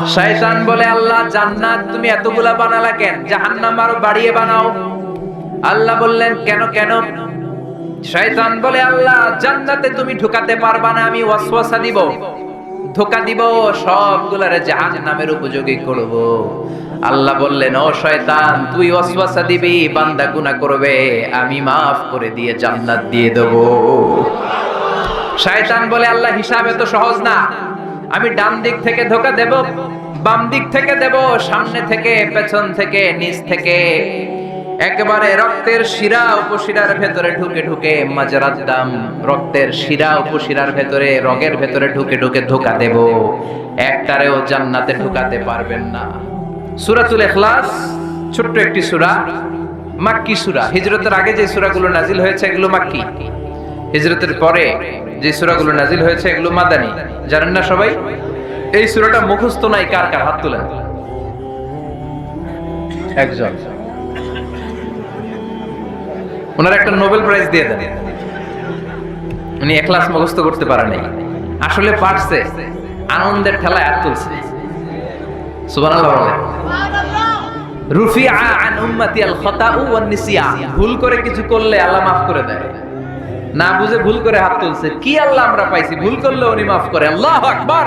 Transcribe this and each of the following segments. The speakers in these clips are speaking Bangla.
শয়তান বলে, আল্লাহ জান্নাত তুমি এতগুলা বানালা কেন? জাহান্নাম আরো বাড়িয়ে বানাও। আল্লাহ বললেন, কেন কেন? শয়তান বলে, আল্লাহ জান্নাতে তুমি ঢুকাতে পারবা না, আমি ওয়াসওয়াসা দিব, ধোঁকা দিব, সবগুলারে জাহান্নামের উপযোগী করব। আল্লাহ বললেন, ও শয়তান, তুই ওয়াসওয়াসা দিবি, বান্দা গুনাহ করবে, আমি মাফ করে দিয়ে জান্নাত দিয়ে দেব। শয়তান বলে, আল্লাহ হিসাব এত সহজ না, আমি ডান দিক থেকে ধোঁকা দেব, বাম দিক থেকে দেব, সামনে থেকে, পেছন থেকে, নিচ থেকে, একেবারে রক্তের শিরা উপশিরার ভেতরে ঢুকে ঢুকে, মাজরাত দাম, রক্তের শিরা উপশিরার ভেতরে, রগের ভেতরে ঢুকে ঢুকে ধোঁকা দেব, একটারেও জান্নাতে ঢুকাতে পারবেন না। সূরাতুল ইখলাস ছোট্ট একটি সূরা, মাক্কি সূরা। হিজরতের আগে যে সূরাগুলো নাজিল হয়েছে এগুলো মাক্কি, হিজরতের পরে যে সূরাগুলো নাজিল হয়েছে এগুলো মাদানী। জানেন না সবাই? এই সূরাটা মুখস্থ নাই কার কার? হাত তুলেন। একজন। ওনার একটা নোবেল প্রাইজ দিয়ে দেন। উনি ইখলাস মুখস্থ করতে পারে নাই, আসলে পারছে, আনন্দের ঠেলায় হাত তুলছে। সুবহানাল্লাহ বলেন। রুফিআ আন উম্মতি আল খাতাউ ওয়ান নিসিয়ান, ভুল করে কিছু করলে আল্লাহ মাফ করে দেয়। না বুঝে ভুল করে হাত তুলছে, কি আল্লাহ আমরা পাইছি, ভুল করলে উনি মাফ করে। আল্লাহু আকবার।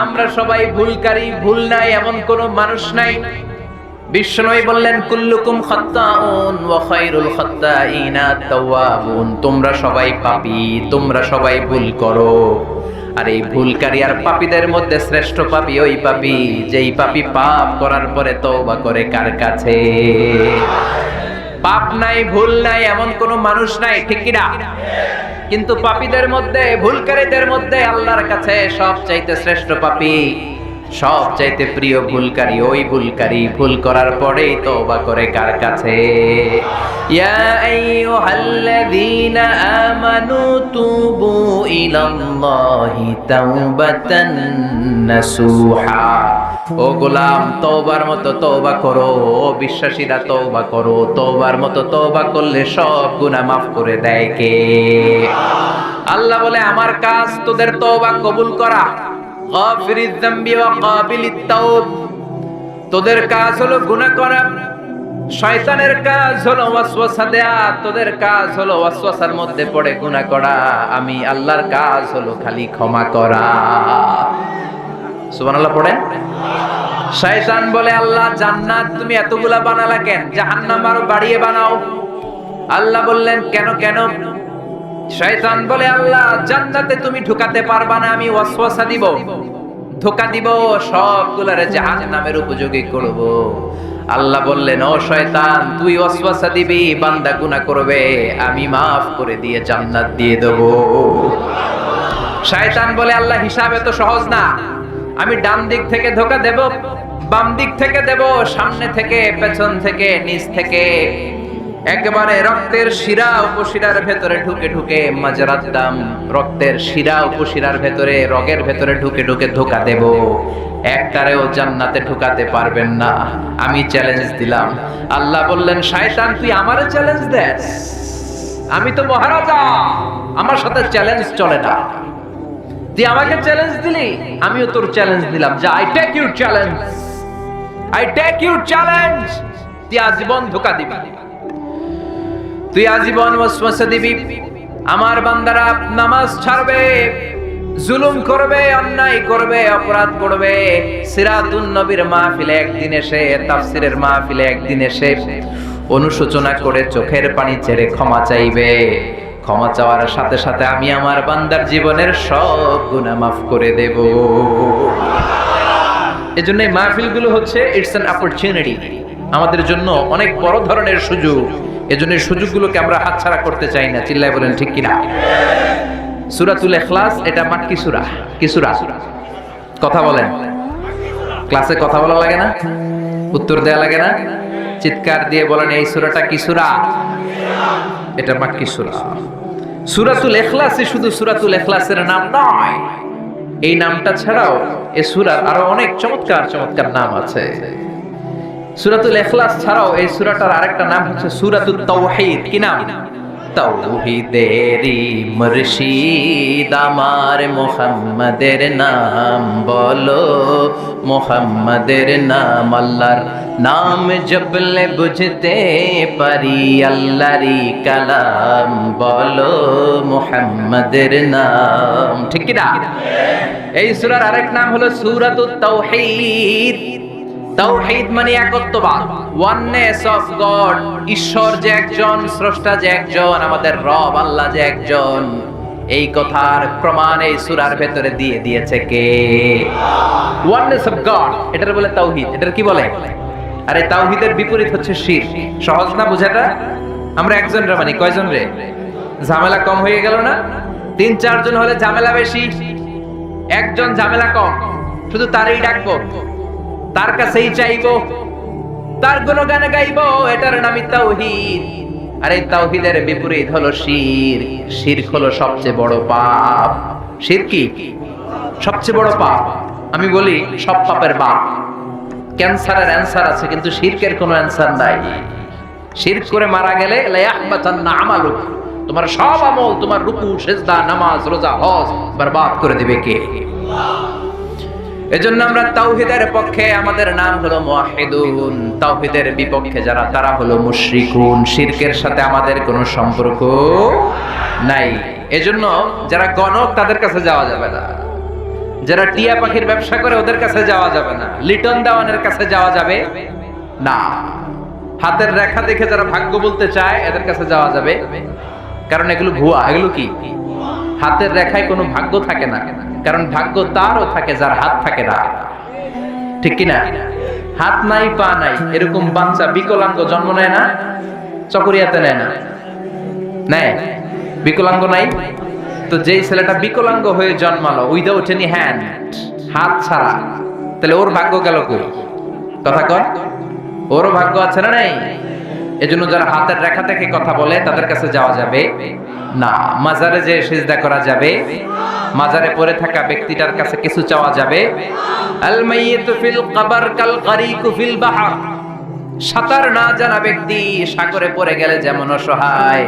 আমরা সবাই ভুলকারী, ভুল নাই এমন কোন মানুষ নাই। বিশ্বনবী বললেন, কুল্লুকুম খাত্তাউন ওয়া খায়রুল খাত্তাইনা তাওয়াবুন, তোমরা সবাই পাপী, তোমরা সবাই ভুল করো, আর এই ভুলকারী আর পাপীদের মধ্যে শ্রেষ্ঠ পাপী ওই পাপী যেই পাপী পাপ করার পরে তওবা করে। কার কাছে? পাপ নাই, ভুল নাই এমন কোন মানুষ নাই, ঠিক কি না? কিন্তু পাপীদের মধ্যে, ভুলকারীদের মধ্যে আল্লাহর কাছে সবচাইতে শ্রেষ্ঠ পাপী, সবচাইতে প্রিয় ভুলকারী ওই ভুলকারী ভুল করার পরেই তওবা করে। কার কাছে? ইয়া আইয়ুহাল্লাযীনা আমানু তুবু ইলাল্লাহি তাওবাতান নাসুহা, ও গোলাম তওবার মতো তওবা করো, ও বিশ্বাসীরা তওবা করো, তওবার মতো তওবা করলে সব গুনাহ মাফ করে দেয় কে? আল্লাহ বলে, আমার কাজ তোদের তওবা কবুল করা। গাফিরিয যামবি ওয়া কাবিলিত তাওব, তোদের কাজ হলো গুনাহ করা, শয়তানের কাজ হলো ওয়াসওয়াসা দেয়া, তোদের কাজ হলো ওয়াসওয়াসার মধ্যে পড়ে গুনাহ করা, আমি আল্লাহর কাজ হলো খালি ক্ষমা করা। সুবহানাল্লাহ পড়েন। শয়তান বলে, আল্লাহ জান্নাত তুমি এতগুলা বানালা কেন? জাহান্নাম আরো বাড়িয়ে বানাও। আল্লাহ বললেন, কেন কেন? শয়তান বলে, আল্লাহ জান্নাতে তুমি ঢুকাতে পারবা না, আমি ওয়াসওয়াসা দিব, ধোঁকা দিব, সবগুলারে জাহান্নামের উপযোগী করব। আল্লাহ বললেন, ও শয়তান, তুই ওয়াসওয়াসা দিবি, বান্দা গুনাহ করবে, আমি মাফ করে দিয়ে জান্নাত দিয়ে দেব। শয়তান বলে, আল্লাহ হিসাব এত সহজ না, আমি ডান দিক থেকে ধোঁকা দেব, বাম দিক থেকে দেব, সামনে থেকে, পেছন থেকে, নিচ থেকে, একেবারে রক্তের শিরা উপশিরার ভেতরে ঢুকে ঢুকে, মাজরাত দাম, রক্তের শিরা উপশিরার ভেতরে, রগের ভেতরে ঢুকে ঢুকে ধোঁকা দেব, একটারেও জান্নাতে ঢুকাতে পারবেন না। আমি চ্যালেঞ্জ দিলাম। আল্লাহ বললেন, শয়তান তুই আমারে চ্যালেঞ্জ দেস? আমি তো মহারাজা, আমার সাথে চ্যালেঞ্জ চলে না। তুই আমাকে চ্যালেঞ্জ দিলি, আমিও তোর চ্যালেঞ্জ দিলাম। যা, I take your challenge, I take your challenge. তুই আজীবন ধোঁকা দিবি, তুই আজীবন ওয়াসওয়াসা দিবি, আমার বান্দারা নামাজ ছাড়বে, জুলুম করবে, অন্যায় করবে, অপরাধ করবে, সিরাতুন নবীর মাহফিলে একদিন এসে, তাফসীরের মাহফিলে একদিন এসে অনুশোচনা করে চোখের পানি ছেড়ে ক্ষমা চাইবে। ক্ষমা চাওয়ার সাথে সাথে আমি আমার বান্দার জীবনের সব গুনাহ মাফ করে দেব। এজন্য এই মাহফিলগুলো হচ্ছে ইটস অ্যান অপরচুনিটি, আমাদের জন্য অনেক বড় ধরনের সুযোগ। এজন্য এই সুযোগগুলোকে আমরা হাতছাড়া করতে চাই না। চিল্লায় বলেন ঠিক কিনা? সূরাতুল ইখলাস এটা মাক্কি সূরা। কি সূরা? কথা বলেন। ক্লাসে কথা বলা লাগে না? উত্তর দেয়া লাগে না? চিৎকার দিয়ে বলেন, এই সূরাটা কি সূরা? এটা মাক্কি সূরা। সূরাতুল ইখলাসই শুধু সূরাতুল ইখলাসের নাম নয়, এই নামটা ছাড়াও এই সূরার আরো অনেক চমৎকার চমৎকার নাম আছে। সূরাতুল ইখলাস ছাড়াও এই সূরাটার আরেকটা নাম হচ্ছে সূরাতুত তাওহীদ। কি নাম? তাওহীদেরি মুর্শিদ আমার মুহাম্মাদের নাম বলো, মুহাম্মাদের নাম। আল্লাহর নাম জপলে বুঝতে পারি আল্লাহরই কালাম বলো, মুহাম্মাদের নাম। ঠিক কি না? এই সূরার আরেক নাম হলো সূরাতুত তাওহীদ। তাওহীদ মানে একত্ববাদ, ওয়াননেস অফ গড। ঈশ্বর যে একজন, স্রষ্টা যে একজন, আমাদের রব আল্লাহ যে একজন, এই কথার প্রমাণ এই সূরার ভেতরে দিয়ে দিয়েছে কে? ওয়াননেস অফ গড, এটার বলে তাওহীদ। এটার কি বলে? আরে তাওহীদের বিপরীত হচ্ছে শিরক। সহজ না বোঝাটা? আমরা একজন রে মানে কয়জন রে? ঝামেলা কম হয়ে গেল না? ৩-৪ জন হলে ঝামেলা বেশি, একজন ঝামেলা কম। শুধু তারই ডাকবো, তার কাছেই চাইবো, তার গুণগান গাইবো, এটার নামই তাওহীদ। আর এই তাওহীদের বিপরীত হলো শিরক। শিরক হলো সবচেয়ে বড় পাপ। শিরক কি? সবচেয়ে বড় পাপ। আমি বলি সব পাপের বাপ। ক্যান্সারের অ্যানসার আছে, কিন্তু শিরকের কোনো অ্যানসার নাই। শিরক করে মারা গেলে লা ইয়াহবাতান্না আমালুক, তোমার সব আমল, তোমার রুকু, সিজদা, নামাজ, রোজা, হজ বরবাদ করে দিবে কে? এজন্য আমরা তাওহীদের পক্ষে, আমাদের নাম হলো মুওয়াহহিদুন। তাওহীদের বিপক্ষে যারা, তারা হলো মুশরিকুন। শিরকের সাথে আমাদের কোনো সম্পর্ক নাই। এজন্য যারা গণক তাদের কাছে যাওয়া যাবে না, যারা টিয়া পাখির ব্যবসা করে ওদের কাছে যাওয়া যাবে না, লিটন দেওয়ানের কাছে যাওয়া যাবে না, হাতের রেখা দেখে যারা ভাগ্য বলতে চায় এদের কাছে যাওয়া যাবে, কারণ এগুলো ভুয়া। এগুলো কি? হাতের রেখায় কোনো ভাগ্য থাকে না, কারণ ভাগ্য তারও থাকে যার হাত থাকে না। ঠিক কি না? হাত নাই, পা নাই, এরকম বাচ্চা বিকলাঙ্গ জন্ম নেয় না? চকরিয়াতে নেয় না? নেয়? বিকলাঙ্গ নাই তো? যেই ছেলেটা বিকলাঙ্গ হয়ে জন্মালো উইদাউট এনি হ্যান্ড, হাত ছাড়া, তাহলে ওর ভাগ্য গেল কই? কথা কর, ওরও ভাগ্য আছে না নাই? এজন্য যারা হাতের রেখা থেকে কথা বলে তাদের কাছে যাওয়া যাবে না। মাজারে যে সিজদা করা যাবে, মাজারে পড়ে থাকা ব্যক্তিটার কাছে কিছু চাওয়া যাবে। আল মাইয়িতু ফিল কবর কাল গরিকু ফিল বাহর, সাঁতার না জানা ব্যক্তি সাগরে পড়ে গেলে যেমন অসহায়,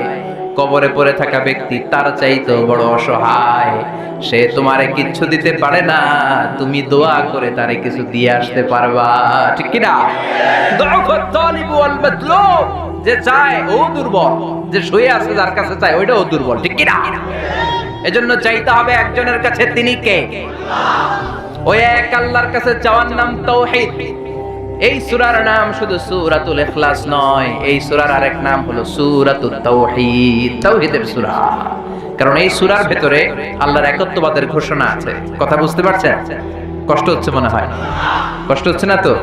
কবরে পড়ে থাকা ব্যক্তি তার চাইতেও বড় অসহায়। সে তোমারে কিচ্ছু দিতে পারে না, তুমি দোয়া করে তারে কিছু দিয়ে আসতে পারবা। ঠিক কি না? দুআফাত তালিব ওয়াল মাতলুব, যে চায় ও দুর্বল, যে শুয়ে আছে যার কাছে চায় ওইটাও দুর্বল। ঠিক কি না? এজন্য চাইতে হবে একজনের কাছে, তিনি কে? ওই এক আল্লাহর কাছে চাওয়ার নাম তাওহীদ। এই সূরার নাম শুধু সূরাতুল ইখলাস নয়, এই সূরার আরেক নাম হলো সূরাতুত তাওহীদ, তাওহীদের সূরা। কারণ এই সূরার ভেতরে আল্লাহর একত্ববাদের ঘোষণা আছে। কথা বুঝতে পারছেন? কষ্ট হচ্ছে মনে হয়? কষ্ট হচ্ছে না তো?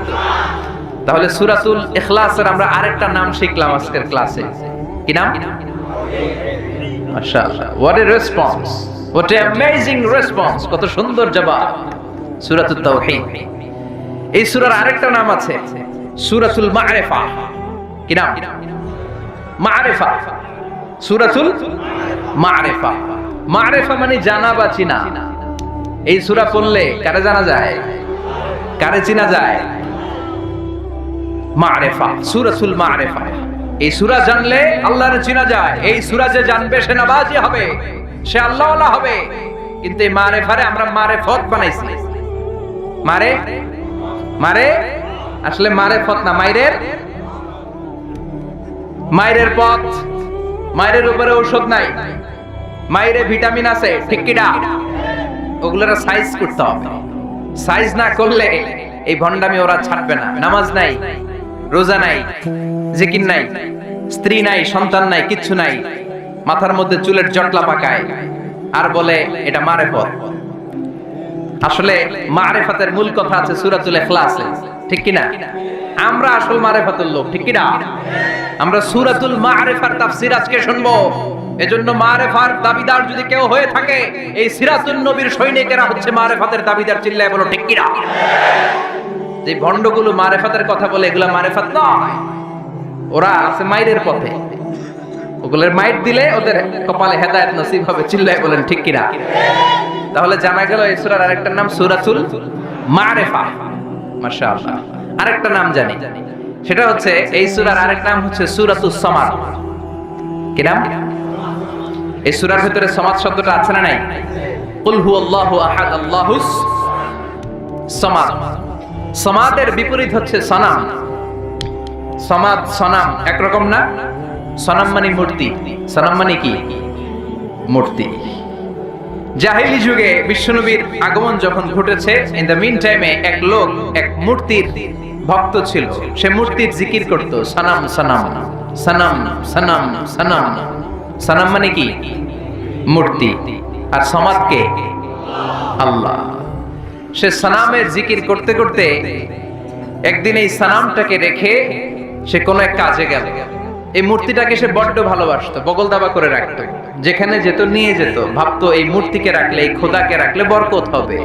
তাহলে সূরাতুল ইখলাসের আমরা আরেকটা নাম শিখলাম আজকের ক্লাসে। কি নাম? মাশাআল্লাহ, what a response, what a amazing response, কত সুন্দর জবাব। সূরাতুত তাওহীদ। এই সূরার আরেকটা নাম আছে সূরাতুল মা'রিফা। কি নাম? মা'রিফা, সূরাতুল মা'রিফা। মা'রিফা মানে জানা বা চিনা। এই সূরা পড়লে কারে জানা যায়, কারে চিনা যায়? মা'রিফা, সূরাতুল মা'রিফা। এই সূরা জানলে আল্লাহরে চিনা যায়। এই সূরা যে জানবে সে নামাজি হবে, সে আল্লাহওয়ালা হবে। কিন্তু এই মা'রিফারে আমরা মারেফত বানাইছি। মারে মারে আসলে মারেফত না, মায়ের পথ। মায়ের উপরে ঔষধ নাই, মায়ের ভিটামিন আছে। ঠিক কি না? ওগুলোর সাইজ করতে হবে। সাইজ না করলে এই ভণ্ডামি ওরা ছাড়বে না। নামাজ নাই, রোজা নাই, জিকির নাই, স্ত্রী নাই, সন্তান নাই, কিচ্ছু নাই, মাথার মধ্যে চুলের জটলা পাকায় আর বলে এটা মারেফত। আসলে মারেফাতের মূল কথা আছে সূরাতুল ইখলাসে। ঠিক কি না? আমরা আসল মারেফাতুল লোক। ঠিক কি না? আমরা সূরাতুল মা'রিফার তাফসীর আজকে শুনবো। এজন্য মারেফার দাবিদার যদি কেউ হয়ে থাকে, এই সিরাতুন নবীর সৈনিকেরা হচ্ছে মারেফাতের দাবিদার। চিল্লায় বলো ঠিক কি না? যে ভণ্ডগুলো মারেফাতের কথা বলে এগুলা মারেফাত নয়, ওরা আছে মাইরের পথে। ওগুলোর মাইর দিলে ওদের কপালে হেদায়েত নসিব হবে। চিল্লায় বলেন ঠিক কি না? তাহলে জানা গেল এই সূরার আরেকটা নাম সূরাতুল মা'রিফা। মাশাআল্লাহ। আরেকটা নাম জানি, সেটা হচ্ছে এই সূরার আরেক নাম হচ্ছে সূরাতুস সামাদ। কি নাম? এই সূরার ভিতরে সমাদ শব্দটা আছে না নাই? কুল হুয়াল্লাহু আহাদ আল্লাহুস সামাদ। সামাদের বিপরীত হচ্ছে সনাম। সমাদ সনাম একরকম না। সনাম মানে মূর্তি, সনাম মানে কি? মূর্তি। জাহেলি যুগে বিশ্বনবীর আগমন যখন ঘটেছে, ইন দ্য মিন টাইমে এক লোক এক মূর্তির ভক্ত ছিল। সে মূর্তির জিকির করত, সনাম সনাম সনাম সনাম সনাম। সনাম মানে কি? মূর্তি। আর সমাদ কে? আল্লাহ। সে সনামের জিকির করতে করতে একদিন এই সনামটাকে রেখে সে কোন এক কাজে গেল। এই মূর্তিটাকে সে বড্ড ভালোবাসতো, বগল দাবা করে রাখতো, যেখানে যেত নিয়ে যেত, ভাবতো এই মূর্তিকে রাখলে, এই খোদাকে রাখলে বরকত হবে।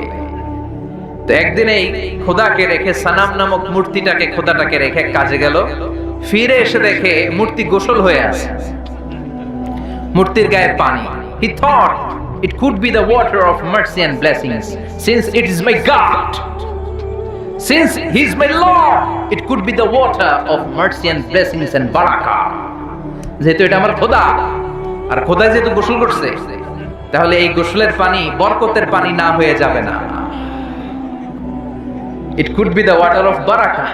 তো একদিন এই খোদাকে রেখে, সনাম নামক মূর্তিটাকে, খোদাটাকে রেখে কাজে গেল। ফিরে এসে দেখে মূর্তি গোসল হয়ে আছে, মূর্তির গায়ে পানি। He thought it could be the water of mercy and blessings, since it is my God, since he is my Lord, it could be the water of mercy and blessings and barakah. যেহেতু এটা আমার খোদা, আর খোদা যেহেতু গোসল করছে, তাহলে এই গোসলের পানি বরকতের পানি না হয়ে যাবে না। It could be the water of barakah,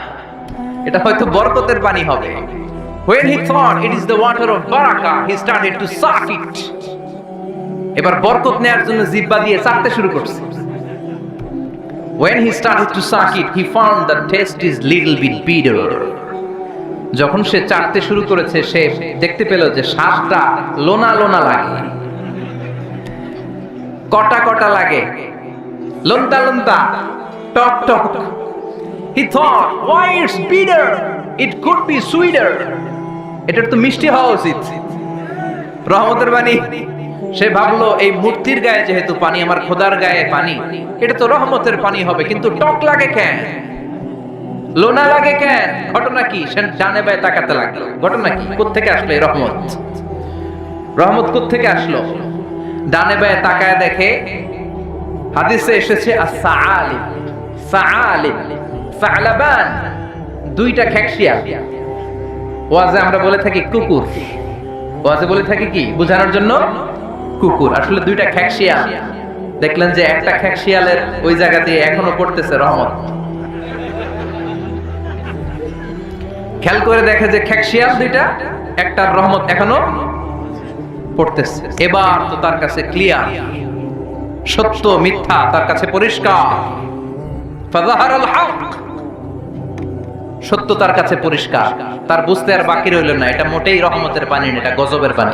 এটা হয়তো বরকতের পানি হবে। When he thought it is the water of barakah, he started to suck it. এবার বরকত নেয়ার জন্য জিহ্বা দিয়ে চাটতে শুরু করছে। When he started to suck it, he found the taste is little bit bitter. যখন সে চাটতে শুরু করেছে, সে দেখতে পেল যে স্বাদটা লোনা লোনা লাগে, কটা কটা লাগে, লন্তা লন্তা, টক টক। He thought, why it's bitter? It could be sweeter. এটা তো মিষ্টি হওয়া উচিত। রহমতের বাণী। সে ভাবলো এই মূর্তির গায়ে যেহেতু পানি, আমার খোদার গায়ে পানি, এটা তো রহমতের পানি হবে, কিন্তু টক লাগে কেন, লোনা লাগে কেন? ঘটনা কি? সে ডানে বায়ে তাকাতে লাগলো। ঘটনা কি? কোত্থেকে আসলো এই রহমত? রহমত কোত্থেকে আসলো? ডানে বায়ে তাকায় দেখে হাদিসে এসেছে as-sa'alib, sa'alib, sa'laban, দুইটা খেকশিয়াল। ওয়াজে আমরা বলে থাকি কুকুর, ওয়াজে বলে থাকি কি বোঝানোর জন্য? কুকুর। আসলে দুইটা খেকশিয়াল। দেখলেন যে একটা খেকশিয়ালের ওই জায়গা দিয়ে এখনো পড়তেছে রহমত। খেয়াল করে দেখে যে খেকশিয়াল দুইটা, একটার রহমত এখনো পড়তেছে। এবার তো তার কাছে ক্লিয়ার, সত্য মিথ্যা তার কাছে পরিষ্কার। ফাযাহারাল হক, সত্য তার কাছে পরিষ্কার। তার বুঝতে আর বাকি রইল না এটা মোটেই রহমতের পানি না, এটা গজবের পানি।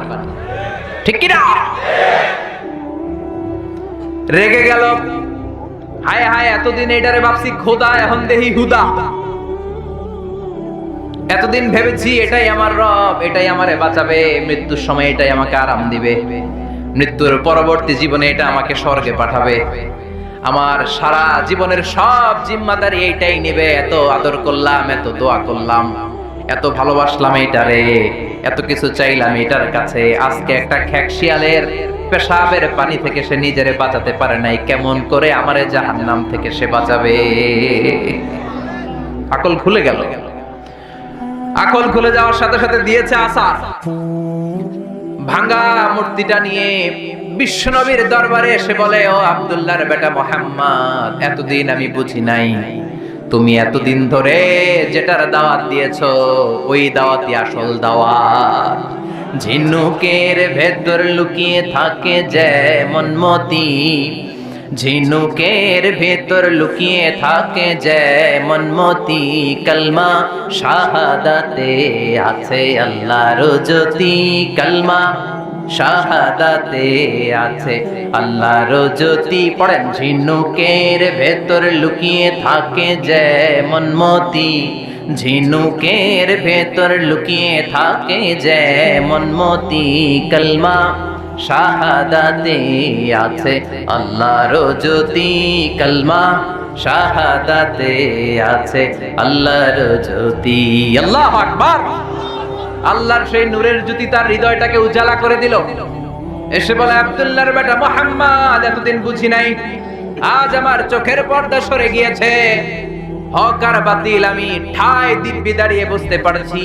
ঠিক কি না? রেগে গেল, হায় হায়, এতদিন এটারে ভাবছি খোদা, এখন দেহি হুদা। এতদিন ভেবেছি এটাই আমার রব, এটাই আমারে বাঁচাবে, মৃত্যুর সময় এটাই আমাকে আরাম দিবে, মৃত্যুর পরবর্তী জীবনে এটা আমাকে স্বর্গে পাঠাবে, আমার সারা জীবনের সব জিম্মাদারি এইটাই নেবে। এত আদর করলাম, এত দোয়া করলাম, এত ভালোবাসলাম এইটারে, এত কিছু চাইলাম এটার কাছে, আজকে একটা খেকশিয়ালের পেশাবের পানি থেকে সে নিজেরে বাঁচাতে পারে নাই, কেমন করে আমারে জাহান্নাম থেকে সে বাঁচাবে? আকল খুলে গেল। আকল খুলে যাওয়ার সাথে সাথে দিয়েছে আসার। ভাঙা মূর্তিটা নিয়ে বিশ্বনবীর দরবারে এসে বলে, ও আব্দুল্লাহর বেটা মুহাম্মদ, এতদিন আমি বুঝি নাই তুমি এতদিন ধরে যেটার দাওয়াত দিয়েছো ওই দাওয়াতই আসল দাওয়াত। ঝিনুকের ভেতর লুকিয়ে থাকে যেমন মতি, ঝিনুকের ভেতর লুকিয়ে থাকে যেমন মতি, কলমা শাহাদাতে আছে আল্লাহর জ্যোতি, কলমা শাহাদাতে আছে আল্লাহর জ্যোতি। পড়েন, ঝিনুকের ভেতর লুকিয়ে থাকে যেমন মতি, ঝিনুকের ভেতর লুকিয়ে থাকে যেমন মতি, কলমা শাহাদাতে আছে আল্লাহর জ্যোতি, কলমা শাহাদাতে আছে আল্লাহর জ্যোতি। আল্লাহু আকবার। আল্লাহর সেই নূরের জ্যোতি তার হৃদয়টাকে উজালা করে দিল। এসে বলে, আব্দুল্লাহর বেটা মুহাম্মদ, এতদিন বুঝি নাই, আজ আমার চোখের পর্দা সরে গিয়েছে, হক আর বাতিল আমি ঠায় দিব্যি দাঁড়িয়ে বুঝতে পারছি।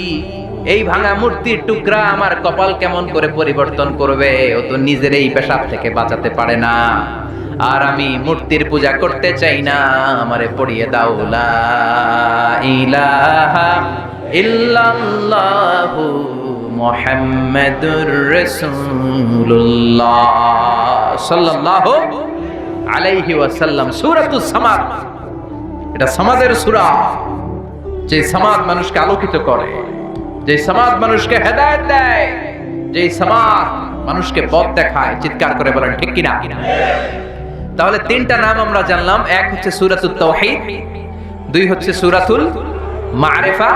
এই ভাঙা মূর্তির টুকরা আমার কপাল কেমন করে পরিবর্তন করবে? ও তো নিজের এই পেশাব থেকে বাঁচাতে পারে না। আর আমি মূর্তির পূজা করতে চাই না, আমারে পড়িয়ে দাও লা ইলাহা ইল্লাল্লাহু মুহাম্মাদুর রাসূলুল্লাহ সাল্লাল্লাহু আলাইহি ওয়াসাল্লাম। সূরাতুস সামাদ, এটা সামাদের সূরা, যে সামাদ মানুষকে আলোকিত করে, যে সামাদ মানুষকে হেদায়েত দেয়, যে সামাদ মানুষকে পথ দেখায়। চিৎকার করে বলেন ঠিক কিনা? তাহলে তিনটা নাম আমরা জানলাম। এক হচ্ছে সূরাতুত তাওহীদ, দুই হচ্ছে সূরাতুল মারিফা,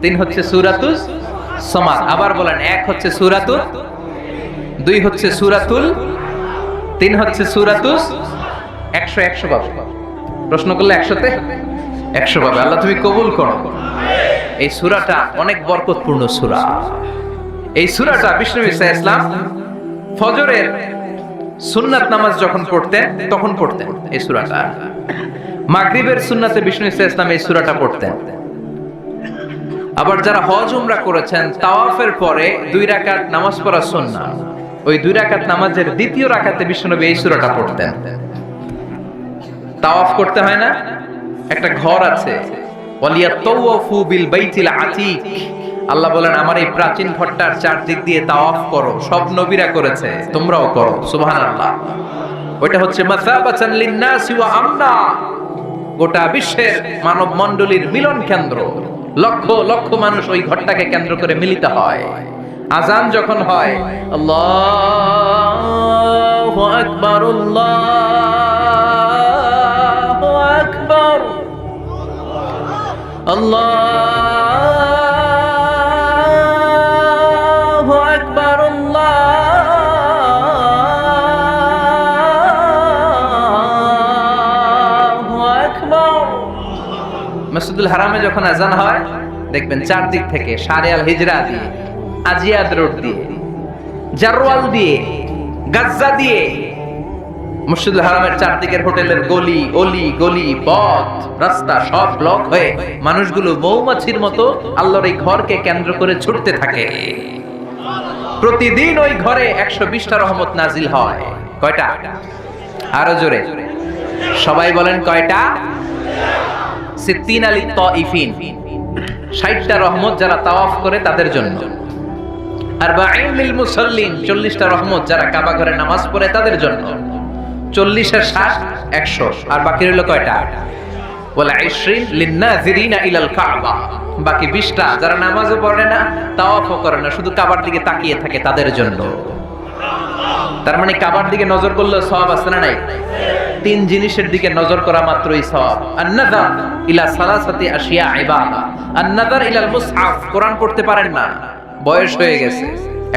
তিন হচ্ছে সূরাতুস সামাদ। আবার বলেন, এক হচ্ছে সূরাতুল, দুই হচ্ছে সূরাতুল, তিন হচ্ছে সূরাতুস। 100 পাবে। প্রশ্ন করলে 100তে 100 পাবে। আল্লাহ তুমি কবুল করো। এই সূরাটা অনেক বরকতপূর্ণ সূরা। এই সূরাটা বিষ্ণু ঈসা ইসলাম ফজরের সুন্নাত নামাজ যখন পড়তেন তখন পড়তেন এই সূরাটা। মাগরিবের সুন্নাতে বিষ্ণু ঈসা ইসলাম এই সূরাটা পড়তেন। আবার যারা হজ উমরা করেছেন, তাওয়াফের পরে 2 রাকাত নামাজ পড়া সুন্নাহ, ওই 2 রাকাত নামাজের দ্বিতীয় রাকাতে বিষ্ণুনবী এই সূরাটা পড়তেন। তাওয়াফ করতে হয় না? একটা ঘর আছে, ওয়ালিয়াতাওয়াফু বিল বাইতিল আতীক। আল্লাহ বলেন আমার এই প্রাচীন ঘরটার চারদিক দিয়ে তাওয়াফ করো। সব নবীরা করেছে, তোমরাও করো। সুবহানাল্লাহ। ওটা হচ্ছে মাসাবাতান লিন-নাসি ওয়া আমনা, গোটা বিশ্বের মানব মণ্ডলীর মিলন কেন্দ্র। লক্ষ লক্ষ মানুষ ওই ঘরটাকে কেন্দ্র করে মিলিত হয়। আজান যখন হয়, আল্লাহু আকবার, আল্লাহু আকবার, আল্লাহু আকবার, আল্লাহু আকবার। মসজিদুল হারামে যখন আজান হয়, দেখবেন চারদিক থেকে শারে আল হিজরা দিয়ে, আজিয়াদ রোড দিয়ে, জারওয়াল দিয়ে, গাজ্জা দিয়ে, মসজিদুল হারামের চারদিকের হোটেলের গলি অলি, গলি পথ রাস্তা সব ব্লক হয়ে মানুষগুলো মৌমাছির মতো আল্লাহর এই ঘরকে কেন্দ্র করে ছুটতে থাকে। প্রতিদিন ওই ঘরে 120টা রহমত নাজিল হয়। কয়টা? আরো জোরে সবাই বলেন কয়টা? 60 লিত তাইফিন, 60টা রহমত যারা তাওয়াফ করে তাদের জন্য। আর 40 লিল মুসাল্লিন, 40টা রহমত যারা কাবা ঘরে নামাজ পড়ে তাদের জন্য। 40 আর 60 100, আর বাকি রইল কয়টা? ওয়ালা 20 লিন-নাযিরিনা ইলাল কাবা, বাকি 20টা যারা নামাজও পড়ে না, তাওয়াফও করে না, শুধু কাবার দিকে তাকিয়ে থাকে তাদের জন্য। তার মানে কাবার দিকে নজর করলে সওয়াব আছে না নাই? 3 জিনিসের দিকে নজর করা মাত্রই সওয়াব। আন-নাযার ইলা সালাসাতি আশিয়া ইবাদা, আন-নাযার ইলাল মুসহাফ। কোরআন পড়তে পারেন না, বয়স হয়ে গেছে,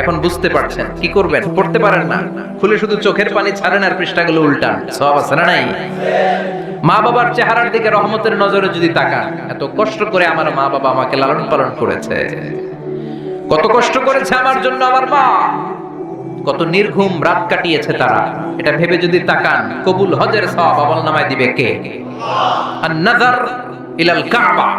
এখন বুঝতে পারছেন, কি করবেন? পড়তে পারেন না, খুলে শুধু চোখের পানি ছাড়েন আর পৃষ্ঠাগুলো উল্টান, সওয়াব আছে না নাই? মা বাবার চেহারার দিকে রহমতের নজরে যদি তাকান, এত কষ্ট করে আমার মা বাবা আমাকে লালন পালন করেছে, কত কষ্ট করেছে আমার জন্য আমার মা, কত নির্ঘুম রাত কাটিয়েছে তারা, এটা ভেবে যদি তাকান, কবুল হজের সওয়াব আমলনামায় দিবে কে? আন-নাযার ইলাল কাবা,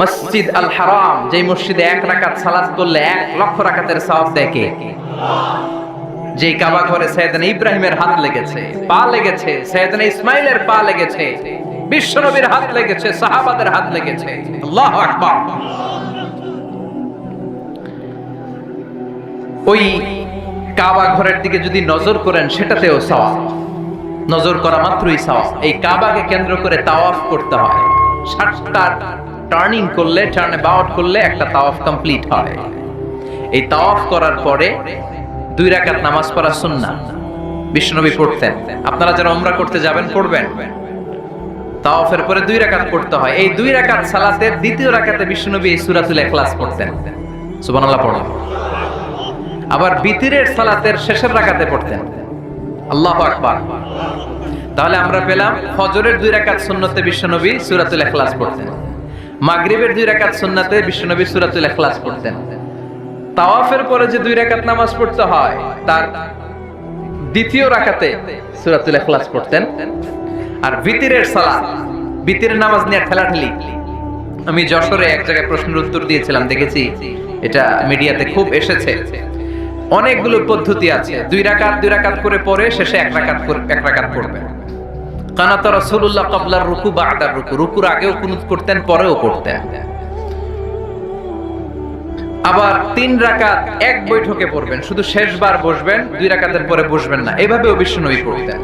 মসজিদ আল হারাম, যে মসজিদে 1 রাকাত সালাত করলে 1 লক্ষ রাকাতের সওয়াব দেয় কে? যে কাবা ঘরে সাইয়েদনা ইব্রাহিমের হাত লেগেছে, পা লেগেছে, সাইয়েদনা ইসমাইলের পা লেগেছে, বিশ্বনবীর হাত লেগেছে, সাহাবাদের হাত লেগেছে। আল্লাহু আকবার। ওই কাবা ঘরের দিকে যদি নজর করেন, সেটাতেও সওয়াব, নজর করা মাত্রই সওয়াব। এই কাবাকে কেন্দ্র করে তাওয়াফ করতে হয়। 60টা টার্নিং করলে, টার্ন অ্যাবাউট করলে একটা তাওয়াফ কমপ্লিট হয়। এই তাওয়াফ করার পরে 2 রাকাত নামাজ পড়া সুন্নাহ, বিশ্বনবী পড়তেন। আপনারা যারা উমরা করতে যাবেন পড়বেন, তাওয়াফের পরে 2 রাকাত পড়তে হয়। এই 2 রাকাত সালাতের দ্বিতীয় রাকাতে বিশ্বনবী এই সূরাতুল ইখলাস পড়তেন। সুবহানাল্লাহ পড়েন। আবার বিতিরের সালাতের শেষের রাকাতে পড়তেন। আল্লাহু আকবার। তাহলে আমরা পেলাম ফজরের 2 রাকাত সুন্নতে বিশ্বনবী সূরাতুল ইখলাস পড়তেন, মাগরিবের 2 রাকাত সুন্নতে বিশ্বনবী সূরাতুল ইখলাস পড়তেন। তাওয়াফের পরে যে 2 রাকাত নামাজ পড়তে হয়, তার দ্বিতীয় রাকাতে সূরাতুল ইখলাস পড়তেন। আর বিতিরের সালাত, বিতিরের নামাজ নিয়ে ঠেলাঠেলি, আমি যশোরে এক জায়গায় প্রশ্নের উত্তর দিয়েছিলাম, দেখেছি এটা মিডিয়াতে খুব এসেছে। অনেকগুলো পদ্ধতি আছে, 2 রাকাত করে পড়ে শেষে 1 রাকাত পড়বে। কানাত রাসূলুল্লাহ ক্বাবলা রুকু বা'দা রুকু, রুকুর আগেও কুনুত করতেন, পরেও করতেন। আবার 3 রাকাত এক বৈঠকে পড়বেন, শুধু শেষবার বসবেন, 2 রাকাতের পরে বসবেন না, এভাবেও বিশ্বনবী পড়তেন।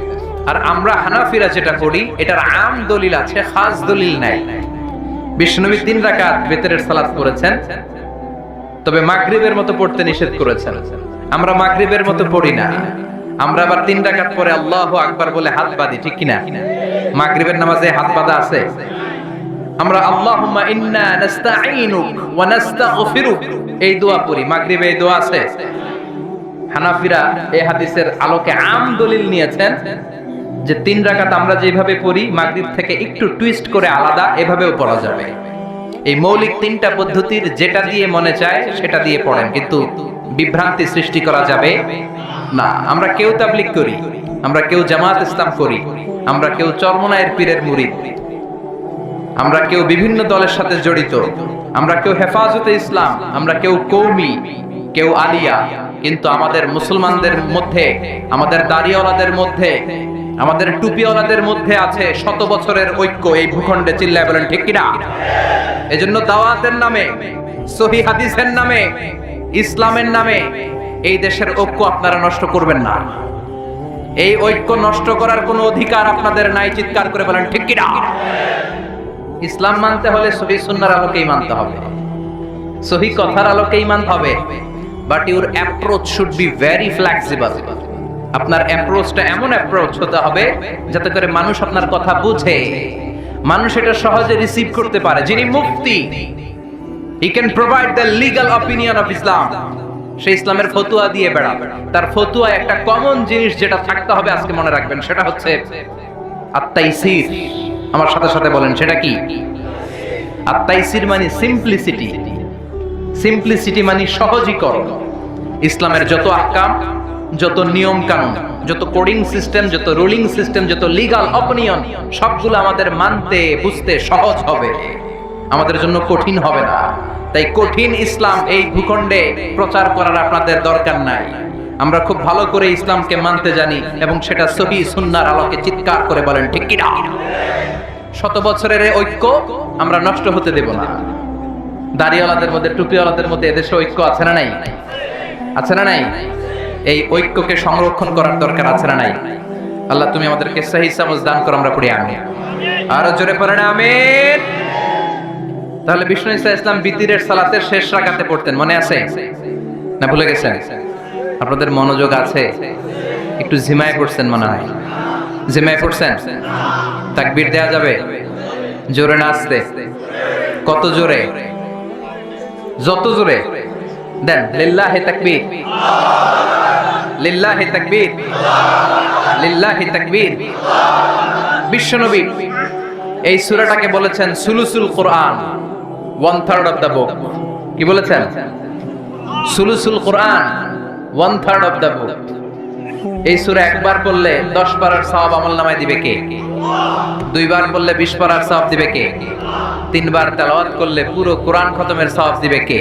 আর আমরা হানাফিরা যেটা করি, এটার আম দলিল আছে, খাস দলিল নাই। বিশ্বনবী 3 রাকাত বেতরের সালাত করেছেন, তবে মাগরিবের মতো পড়তে নিষেধ করেছেন। আমরা মাগরিবের মতো পড়ি না, আমরা আবার 3 রাকাত পরে আল্লাহু আকবার বলে হাত বাঁধি, ঠিক কিনা? মাগরিবের নামাজে হাত বাঁধা আছে। আমরা আল্লাহুম্মা ইন্না নাস্তাঈনুক ওয়া নাস্তাগফিরুক এই দোয়া পড়ি, মাগরিবে এই দোয়া আছে। হানাফিরা এই হাদিসের আলোকে আম দলিল নিয়েছেন যে 3 রাকাত আমরা যেভাবে পড়ি মাগরিব থেকে একটু টুইস্ট করে আলাদা, এভাবেও পড়া যাবে। এই মৌলিক 3টা পদ্ধতির যেটা দিয়ে মনে চায় সেটা দিয়ে পড়েন, কিন্তু বিভ্রান্তি সৃষ্টি করা যাবে না। আমরা কেউ তাবলীগ করি, আমরা কেউ জামাত ইসলাম করি, আমরা কেউ চরমনায়ের পীরের মুরিদ, আমরা কেউ বিভিন্ন দলের সাথে জড়িত, আমরা কেউ হেফাজতে ইসলাম, আমরা কেউ কওমি, কেউ আলিয়া, কিন্তু আমাদের মুসলমানদের মধ্যে, আমাদের দাড়িওয়ালাদের মধ্যে, আমাদের টুপিওয়ালাদের মধ্যে আছে 100 বছরের ঐক্য। এই ভূখণ্ডে চিল্লায় বলেন ঠিক কিনা? এজন্য দাওয়াতের নামে, সহিহ হাদিসের নামে, ইসলামের নামে এই দেশের ঐক্য আপনারা নষ্ট করবেন না। এই ঐক্য নষ্ট করার কোনো অধিকার আপনাদের নাই, চিৎকার করে বলেন ঠিক কিনা? ইসলাম মানতে হলে সহিহ সুন্নাহর আলোকেই মানতে হবে, সহিহ কথার আলোকেই মানতে হবে। But your approach should be very flexible. আপনার অ্যাপ্রোচটা এমন অ্যাপ্রোচ হতে হবে যাতে করে মানুষ আপনার কথা বুঝে, মানুষ এটা সহজে রিসিভ করতে পারে। যিনি মুফতি, he can provide the legal opinion of Islam, সে ইসলামের ফতোয়া দিয়ে বেড়াবে। তার ফতোয়া একটা কমন জিনিস যেটা থাকতে হবে, আজকে মনে রাখবেন, সেটা হচ্ছে আত-তাইসির। আমার সাথে সাথে বলেন, সেটা কি? আত-তাইসির মানে সিম্পলিসিটি। সিম্পলিসিটি মানে সহজীকরণ। ইসলামের যত আহকাম, যত নিয়ম কানুন, যত কোডিং সিস্টেম, যত রুলিং সিস্টেম, যত লিগ্যাল অপিনিয়ন, সবগুলো আমাদের মানতে বুঝতে সহজ হবে, আমাদের জন্য কঠিন হবে না। তাই কঠিন ইসলাম এই ভূখণ্ডে প্রচার করার আপনাদের দরকার নাই। আমরা খুব ভালো করে ইসলামকে মানতে জানি এবং সেটা সহিহ সুন্নাহর আলোকে চিৎকার করে বলেন ঠিক কি না? 100 বছরের ঐক্য আমরা নষ্ট হতে দেব না। দাড়িওয়ালাদের মধ্যে, টুপিওয়ালাদের মধ্যে এদেশে ঐক্য আছে না নাই? আছে না নাই? এই ঐক্যকে সংরক্ষণ করার দরকার আছে না নাই? আল্লাহ তুমি আমাদেরকে সহিহ সমঝ দান করো, আমরা পড়ি আমিন। আর জোরে পড়েন আমিন। তাহলে বিষ্ণু ঈসা ইসলাম বিতিরের সালাতের শেষ রাকাতে পড়তেন, মনে আছে না ভুলে গেছেন? আপনাদের মনোযোগ আছে? একটু ঝিমায় পড়ছেন মনে হয়, ঝিমায় পড়ছেন? তাকবীর দেয়া যাবে? জোরে না আসতে? কত জোরে? যত জোরে দেন। লিল্লাহি তাকবীর, লিল্লাহি তাকবীর, লিল্লাহি তাকবীর। বিশ্বনবী এই সূরাটাকে বলেছেন সুলুসুল কোরআন, 1/3 অফ দ্য বুক। কি বলেছেন? সুলুসুল কোরআন, 1/3 অফ দ্য বুক। এই সূরা একবার পড়লে 10 পারার সওয়াব আমলনামায় দিবে কে? 2 বার পড়লে 20 পারার সওয়াব দিবে কে? 3 বার তেলাওয়াত করলে পুরো কোরআন খতমের সওয়াব দিবে কে?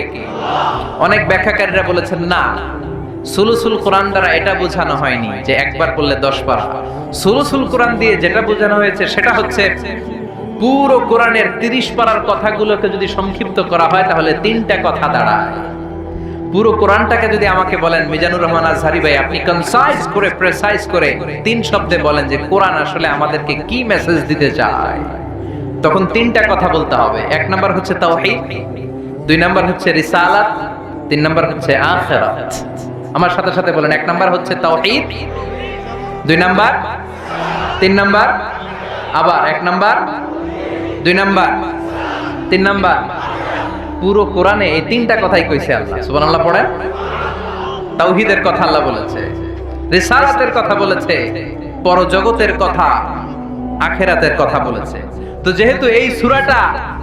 অনেক ব্যাখ্যাকারীরা বলেছেন না, সুলুসুল কোরআন দ্বারা এটা বোঝানো হয়নি যে একবার পড়লে 10 পারা। সুলুসুল কোরআন দিয়ে যেটা বোঝানো হয়েছে সেটা হচ্ছে পুরো কোরআনের 30 পারার কথাগুলোকে যদি সংক্ষিপ্ত করা হয় তাহলে 3টা কথা দাঁড়ায়। পুরো কোরআনটাকে যদি আমাকে বলেন মিজানুর রহমান আজহারি ভাই আপনি কনসাইজ করে, প্রেসাইজ করে 3 শব্দে বলেন যে কোরআন আসলে আমাদেরকে কি মেসেজ দিতে চায়, তখন 3টা কথা বলতে হবে। 1 নাম্বার হচ্ছে তাওহীদ, 2 নাম্বার হচ্ছে রিসালাত, 3 নাম্বার হচ্ছে আখিরাত। আমার সাথে সাথে বলেন, 1 নাম্বার হচ্ছে তাওহীদ, 2 নাম্বার, 3 নাম্বার, আবার 1 নাম্বার, 2 নাম্বার, 3 নাম্বার। পুরো কোরআনে এই 3টা কথাই কইছে আল্লাহ। সুবহানাল্লাহ পড়েন। তাওহীদের কথা আল্লাহ বলেছে, রিসালাতের কথা বলেছে, পরজগতের কথা, আখিরাতের কথা বলেছে। তো যেহেতু এই সূরাটা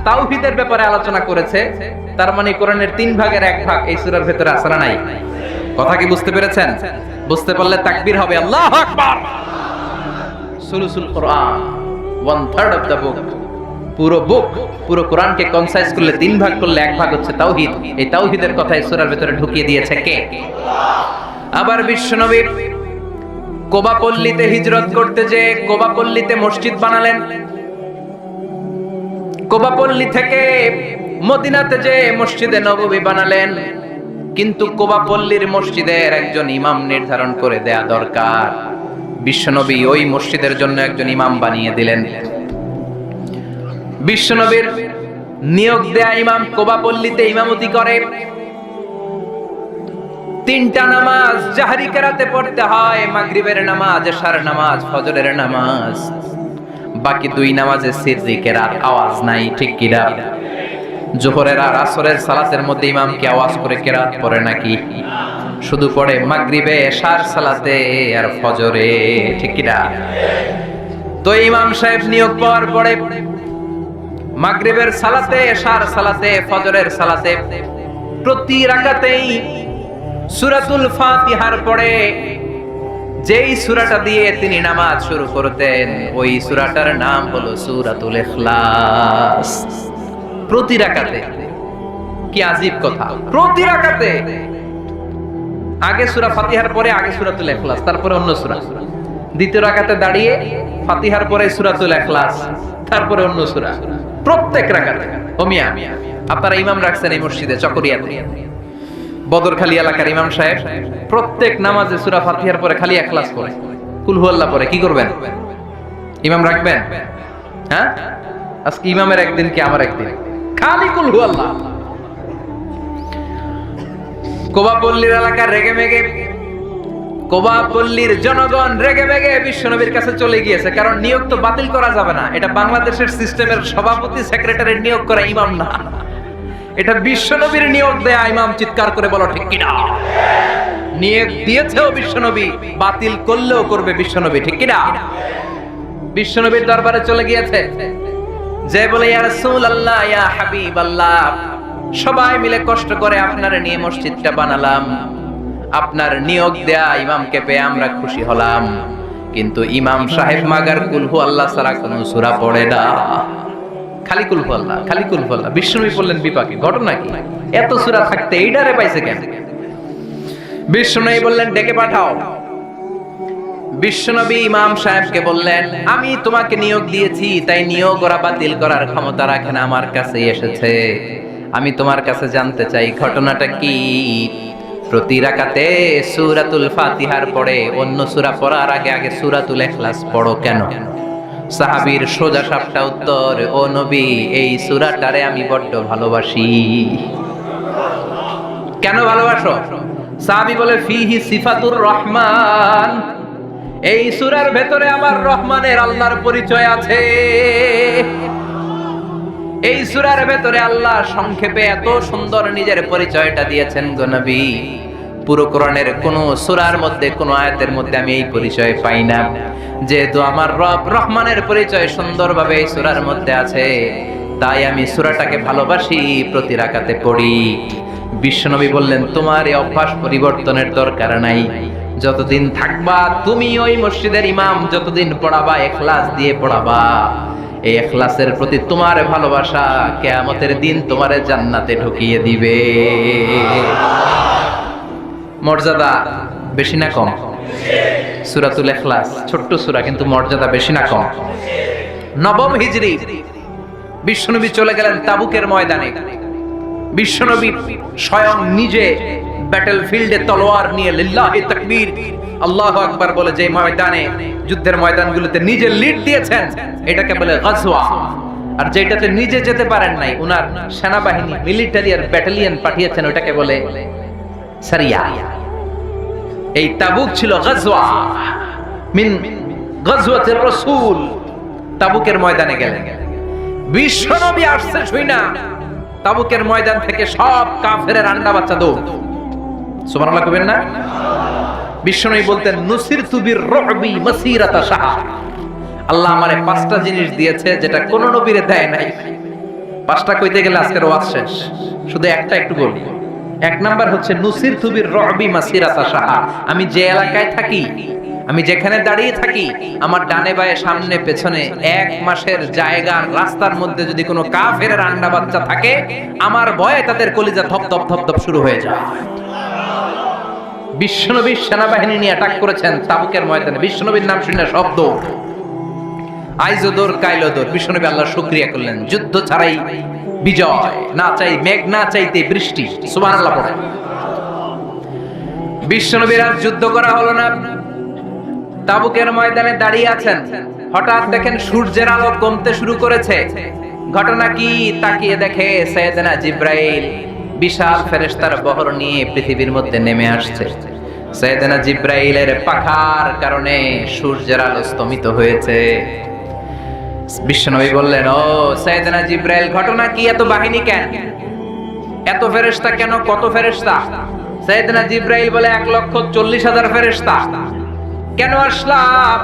তাওহীদের ব্যাপারে আলোচনা করেছে, তার মানে কোরআনের 3 ভাগের 1 ভাগ এই সূরার ভিতরে আছে না নাই? কথা কি বুঝতে পেরেছেন? বুঝতে পারলে তাকবীর হবে আল্লাহু আকবার। সুলুসুল কোরআন, 1/3 অফ দ্য বুক। পুরো বুক, পুরো কোরআনকে কনসাইজ করলে 3 ভাগ করলে 1 ভাগ হচ্ছে তাওহীদ। এই তাওহীদের কথা এই সূরার ভিতরে ঢুকিয়ে দিয়েছে কে? আবার বিশ্বনবী কোবা পল্লীতে হিজরত করতে যে কোবা পল্লীতে মসজিদ বানালেন, কোবা পল্লী থেকে মদিনাতে যে মসজিদে নববী বানালেন, কিন্তু কোবা পল্লীর মসজিদের একজন ইমাম নির্ধারণ করে দেয়া দরকার। বিশ্বনবী ওই মসজিদের জন্য একজন ইমাম বানিয়ে দিলেন। বিশ্বনবীর নিয়োগ দেয়া ইমাম কোবা পল্লীতে ইমামতি করে। 3টা নামাজ জাহরি কেরাতে পড়তে হয়, মাগরিবের নামাজ, এশার নামাজ, ফজরের নামাজ। বাকি 2 নামাজে সিররি কেরাত, আওয়াজ নাই, ঠিক কি না? জোহরের আর আসরের সালাতের মধ্যে ইমাম কি আওয়াজ করে কেরাত পড়ে নাকি? শুধু পড়ে মাগরিবে, এশার সালাতে আর ফজরে, ঠিক কি না? তো ইমাম সাহেব নিয়োগ পাওয়ার পরে মাগরিবের সালাতে, এশার সালাতে, ফজরের সালাতে প্রতি রাকাতেই সূরাতুল ফাতিহার পরে যেই সূরাটা দিয়ে তিনি নামাজ শুরু করতেন, ওই সূরাটার নাম হলো সূরাতুল ইখলাস। প্রতি রাকাতে, কি আজীব কথা! প্রতি রাকাতে আগে সূরা ফাতিহার পরে আগে সূরাতুল ইখলাস, তারপরে অন্য সূরা। দ্বিতীয় রাকাতে দাঁড়িয়ে ফাতিহার পরে সূরাতুল ইখলাস, তারপরে অন্য সূরা। প্রত্যেক রাকাতে। ও মিয়া, আপনারা ইমাম রাখছেন এই মসজিদে চকরিয়াতে, বদরখালী এলাকার ইমাম সাহেব প্রত্যেক নামাজে সূরা ফাতিহার পরে খালি ইখলাস পড়ে, কুল হুয়াল্লাহ পড়ে। কি করবেন? ইমাম রাখবেন? হ্যাঁ, আজকে ইমামের একদিন কি আমার একদিন, খালি কুল হুয়াল্লাহ। কোবা পল্লীর এলাকার রেগে মেগে, কোবা পল্লীর জনগণ রেগে মেগে বিশ্বনবীর কাছে চলে গিয়েছে। কারণ নিয়োগ তো বাতিল করা যাবে না, এটা বাংলাদেশের সিস্টেমের সভাপতি সেক্রেটারির নিয়োগ করা ইমাম না, এটা বিশ্বনবীর নিয়োগ দেয়া ইমাম। চিৎকার করে বলো ঠিক কিনা? নিয়োগ দিয়েছেও বিশ্বনবী, বাতিল করলেও করবে বিশ্বনবী, ঠিক কিনা? বিশ্বনবীর দরবারে চলে গিয়েছে, যে বলে ইয়া রাসূলুল্লাহ, ইয়া হাবিবাল্লাহ, সবাই মিলে কষ্ট করে আপনারে নিয়ে মসজিদটা বানালাম, আপনার নিয়োগ দেয়া ইমামকে পেয়ে আমরা খুশি হলাম, কিন্তু ইমাম সাহেব মাগার কুল হু আল্লাহ ছাড়া কোনো সূরা পড়ে না, খালি কুল হু আল্লাহ, খালি কুল হু আল্লাহ। বিশ্বনবী বললেন বিপাকে, ঘটনা কি? এত সূরা থাকতে এইটারে পাইছে কেন? বিশ্বনবী বললেন ডেকে পাঠাও। বিশ্বনবী ইমাম সাহেবকে বললেন, আমি তোমাকে নিয়োগ দিয়েছি, তাই নিয়োগ ওরা বাতিল করার ক্ষমতা রাখে না, আমার কাছে এসেছে। আমি তোমার কাছে জানতে চাই ঘটনাটা কি? প্রতি রাকাতে সূরাতুল ফাতিহার পরে অন্য সূরা পড়ার আগে আগে সূরাতুল ইখলাস পড়ো কেন? সাহাবীর সোজা সাপটা উত্তর, ও নবী, এই সূরাটারে আমি বড্ড ভালোবাসি। কেন ভালোবাসো? সাহাবী বলে, ফিহি সিফাতুর রহমান, এই সূরার ভেতরে আমার রহমানের, আল্লাহর পরিচয় আছে। এই সূরার ভেতরে আল্লাহ সংক্ষেপে এত সুন্দর নিজের পরিচয়টা দিয়েছেন গো নবী। পুরো কোরআনের কোন সূরার মধ্যে, কোন আয়াতের মধ্যে আমি এই পরিচয় পাই না। যেহেতু আমার রব রহমানের পরিচয় সুন্দরভাবে এই সূরার মধ্যে আছে, তাই আমি সূরাটাকে ভালোবাসি, প্রতি রাকাতে পড়ি। বিশ্বনবী বললেন, তোমার এই অভ্যাস পরিবর্তনের দরকার নাই। যতদিন থাকবা তুমি ওই মসজিদের ইমাম, যতদিন পড়াবা ইখলাস দিয়ে পড়াবা, এই ইখলাসের প্রতি তোমার ভালোবাসা কিয়ামতের দিন তোমারে জান্নাতে ঢুকিয়ে দিবে। মর্যাদা বেশি না কম? সূরাতুল ইখলাস ছোট্ট সূরা, কিন্তু মর্যাদা বেশি না কম? নবম হিজরি বিশ্বনবী চলে গেলেন তাবুকের ময়দানে। বিশ্বনবী স্বয়ং নিজে ব্যাটল ফিল্ডে তলোয়ার নিয়ে লিল্লাহি তাকবীর, আল্লাহু আকবার বলে যে ময়দানে, যুদ্ধের ময়দানগুলোতে নিজে লিড দিয়েছেন, এটাকে বলে গাজওয়া। আর যেটাতে নিজে যেতে পারেন নাই, উনার সেনাবাহিনী, মিলিটারি আর ব্যাটালিয়ন পাঠিয়েছেন, ওটাকে বলে সারিয়া। এই তাবুক ছিল গাজওয়া মিন গাজওয়াতির রাসূল। তাবুকের ময়দানে গেলেন, বিশ্বনবী আসছে শুইনা তাবুকের ময়দান থেকে সব কাফেরের আন্ডা বাচ্চা দৌড়। সুবহানাল্লাহ কইবেন না? বিশ্বনবী বলতেন, নুসিরতু বির-রুবি মাসিরাতা শাহর। আল্লাহ আমারে 5টা জিনিস দিয়েছে যেটা কোন নবীরে দেয় নাই। 5টা কইতে গেলে আজকের ওয়াজ শেষ, শুধু একটা একটু বলবো। 1 নাম্বার হচ্ছে নুসিরতু বির-রুবি মাসিরাতা শাহর। আমি যে এলাকায় থাকি, আমি যেখানে দাঁড়িয়ে থাকি আমার ডানে বায়ে সামনে পেছনে 1 মাসের জায়গার রাস্তার মধ্যে যদি কোনো কাফেরের আন্ডা বাচ্চা থাকে আমার ভয়ে তাদের কলিজা ধপ ধপ ধপ ধপ শুরু হয়ে যায়। বিশ্বনবীর সেনাবাহিনী নিয়ে অ্যাটাক করেছেন তাবুকের ময়দানে, বিশ্বনবীর নাম শুনে শব্দ আইজোদর কাইলোদর, বিশ্বনবী আল্লাহর শুকরিয়া করলেন, যুদ্ধ ছাড়াই বিজয়, না চাই মেঘ না চাইতে বৃষ্টি, সুবহানাল্লাহ পড়ে। বিশ্বনবীর আর যুদ্ধ করা হলো না, তাবুকের ময়দানে দাঁড়িয়ে আছেন, হঠাৎ দেখেন সূর্যের আলো কমতে শুরু করেছে। ঘটনা কি? তাকিয়ে দেখে সাইয়েদনা জিব্রাইল বিশাল ফেরেশতার বহর নিয়ে পৃথিবীর মধ্যে নেমে আসছে। সাইয়েদনা জিব্রাইলের পাখার কারণে সূর্যের আলো স্তমিত হয়েছে। বিশ্বনবী বললেন, ও সাইয়েদনা জিব্রাইল, ঘটনা কি? এত বাহিনী কেন? এত ফেরেশতা কেন? কত ফেরেশতা? সাইয়েদনা জিব্রাইল বলে 1,40,000 ফেরেশতা। কেন আসলাম?